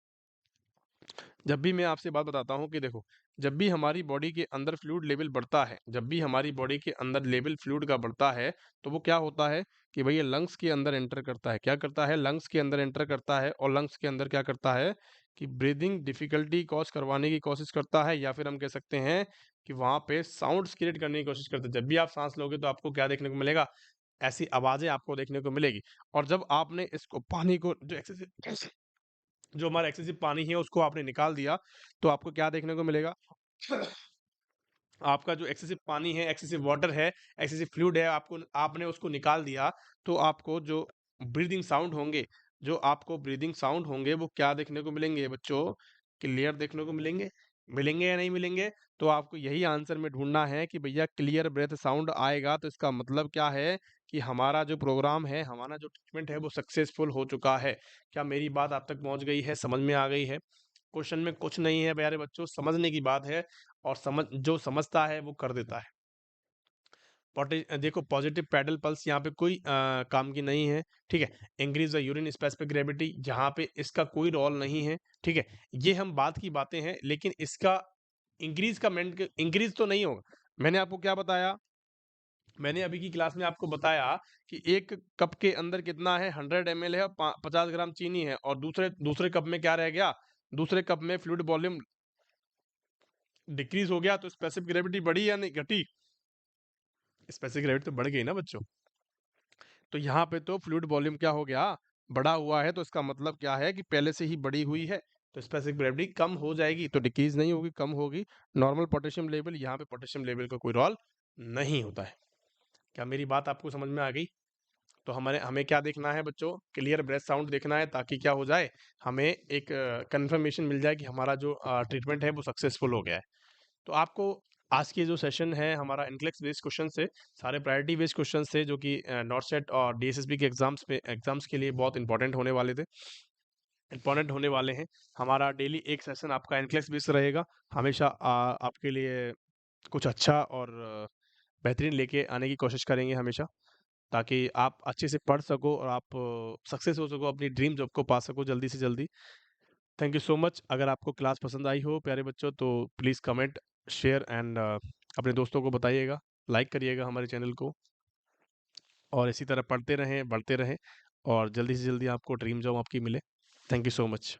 जब भी मैं आपसे बात बताता हूँ कि देखो, जब भी हमारी बॉडी के अंदर फ्लूइड लेवल बढ़ता है, जब भी हमारी बॉडी के अंदर लेवल फ्लूइड का बढ़ता है, तो वो क्या होता है कि भैया लंग्स के अंदर एंटर करता है। क्या करता है? लंग्स के अंदर एंटर करता है और लंग्स के अंदर क्या करता है कि ब्रीदिंग डिफिकल्टी कॉज करवाने की कोशिश करता है, या फिर हम कह सकते हैं कि वहां पे साउंड्स क्रिएट करने की कोशिश करता है। जब भी आप सांस लोगे तो आपको क्या देखने को मिलेगा? ऐसी आवाजें आपको देखने को मिलेगी। और जब आपने इसको पानी को जो हमारा एक्सेसिव पानी है उसको आपने निकाल दिया, तो आपको क्या देखने को मिलेगा? आपका जो एक्सेसिव पानी है, एक्सेसिव वाटर है, एक्सेसिव फ्लूइड है, आपको आपने उसको निकाल दिया, तो आपको जो ब्रीदिंग साउंड होंगे, जो आपको ब्रीदिंग साउंड होंगे वो क्या देखने को मिलेंगे बच्चों? क्लियर देखने को मिलेंगे। मिलेंगे या नहीं मिलेंगे? तो आपको यही आंसर में ढूंढना है कि भैया क्लियर ब्रेथ साउंड आएगा तो इसका मतलब क्या है कि हमारा जो प्रोग्राम है, हमारा जो ट्रीटमेंट है वो सक्सेसफुल हो चुका है। क्या मेरी बात आप तक पहुंच गई है? समझ में आ गई है? क्वेश्चन में कुछ नहीं है प्यारे बच्चों, समझने की बात है। और जो समझता है वो कर देता है। देखो, पॉजिटिव पैडल पल्स यहाँ पे कोई काम की नहीं है। ठीक है। Increase the urine specific gravity, जहाँ पे इसका कोई रोल नहीं है। ठीक है। ये हम बात की बातें हैं, लेकिन इसका इंक्रीज तो नहीं होगा। मैंने आपको क्या बताया? मैंने अभी की क्लास में आपको बताया कि एक कप के अंदर कितना है? 100 ml है और 50 ग्राम चीनी है, और दूसरे दूसरे कप में क्या रह गया? दूसरे कप में फ्लूइड वॉल्यूम डिक्रीज हो गया, तो स्पेसिफिक ग्रेविटी बढ़ी या नहीं घटी? स्पेसिफिक ग्रेविटी तो बढ़ गई ना बच्चों। तो यहाँ पे तो फ्लूइड वॉल्यूम क्या हो गया? बढ़ा हुआ है, तो इसका मतलब क्या है कि पहले से ही बढ़ी हुई है, तो स्पेसिफिक ग्रेविटी कम हो जाएगी, तो डिक्रीज नहीं होगी, कम होगी। नॉर्मल पोटेशियम लेवल, यहाँ पे पोटेशियम लेवल का कोई रोल नहीं होता है। क्या मेरी बात आपको समझ में आ गई? तो हमारे हमें क्या देखना है बच्चों? क्लियर ब्रेथ साउंड देखना है, ताकि क्या हो जाए, हमें एक कंफर्मेशन मिल जाए कि हमारा जो ट्रीटमेंट है वो सक्सेसफुल हो गया है। तो आपको आज के जो सेशन है हमारा इनफ्लेक्स बेस्ड क्वेश्चन से, सारे प्रायोरिटी बेस्ड क्वेश्चन से, जो कि नॉट सेट और डीएसएसबी के एग्जाम्स के लिए बहुत इंपॉर्टेंट होने वाले थे, इंपॉर्टेंट होने वाले हैं। हमारा डेली एक सेशन आपका इनफ्लेक्स बेस्ड रहेगा। हमेशा आपके लिए कुछ अच्छा और बेहतरीन लेके आने की कोशिश करेंगे हमेशा, ताकि आप अच्छे से पढ़ सको और आप सक्सेस हो सको, अपनी ड्रीम जॉब को पा सको जल्दी से जल्दी। Thank you so much. अगर आपको क्लास पसंद आई हो प्यारे बच्चों, तो प्लीज़ कमेंट, शेयर एंड अपने दोस्तों को बताइएगा, लाइक करिएगा हमारे चैनल को, और इसी तरह पढ़ते रहें, बढ़ते रहें, और जल्दी से जल्दी आपको ड्रीम जॉब आपकी मिले। Thank you so much.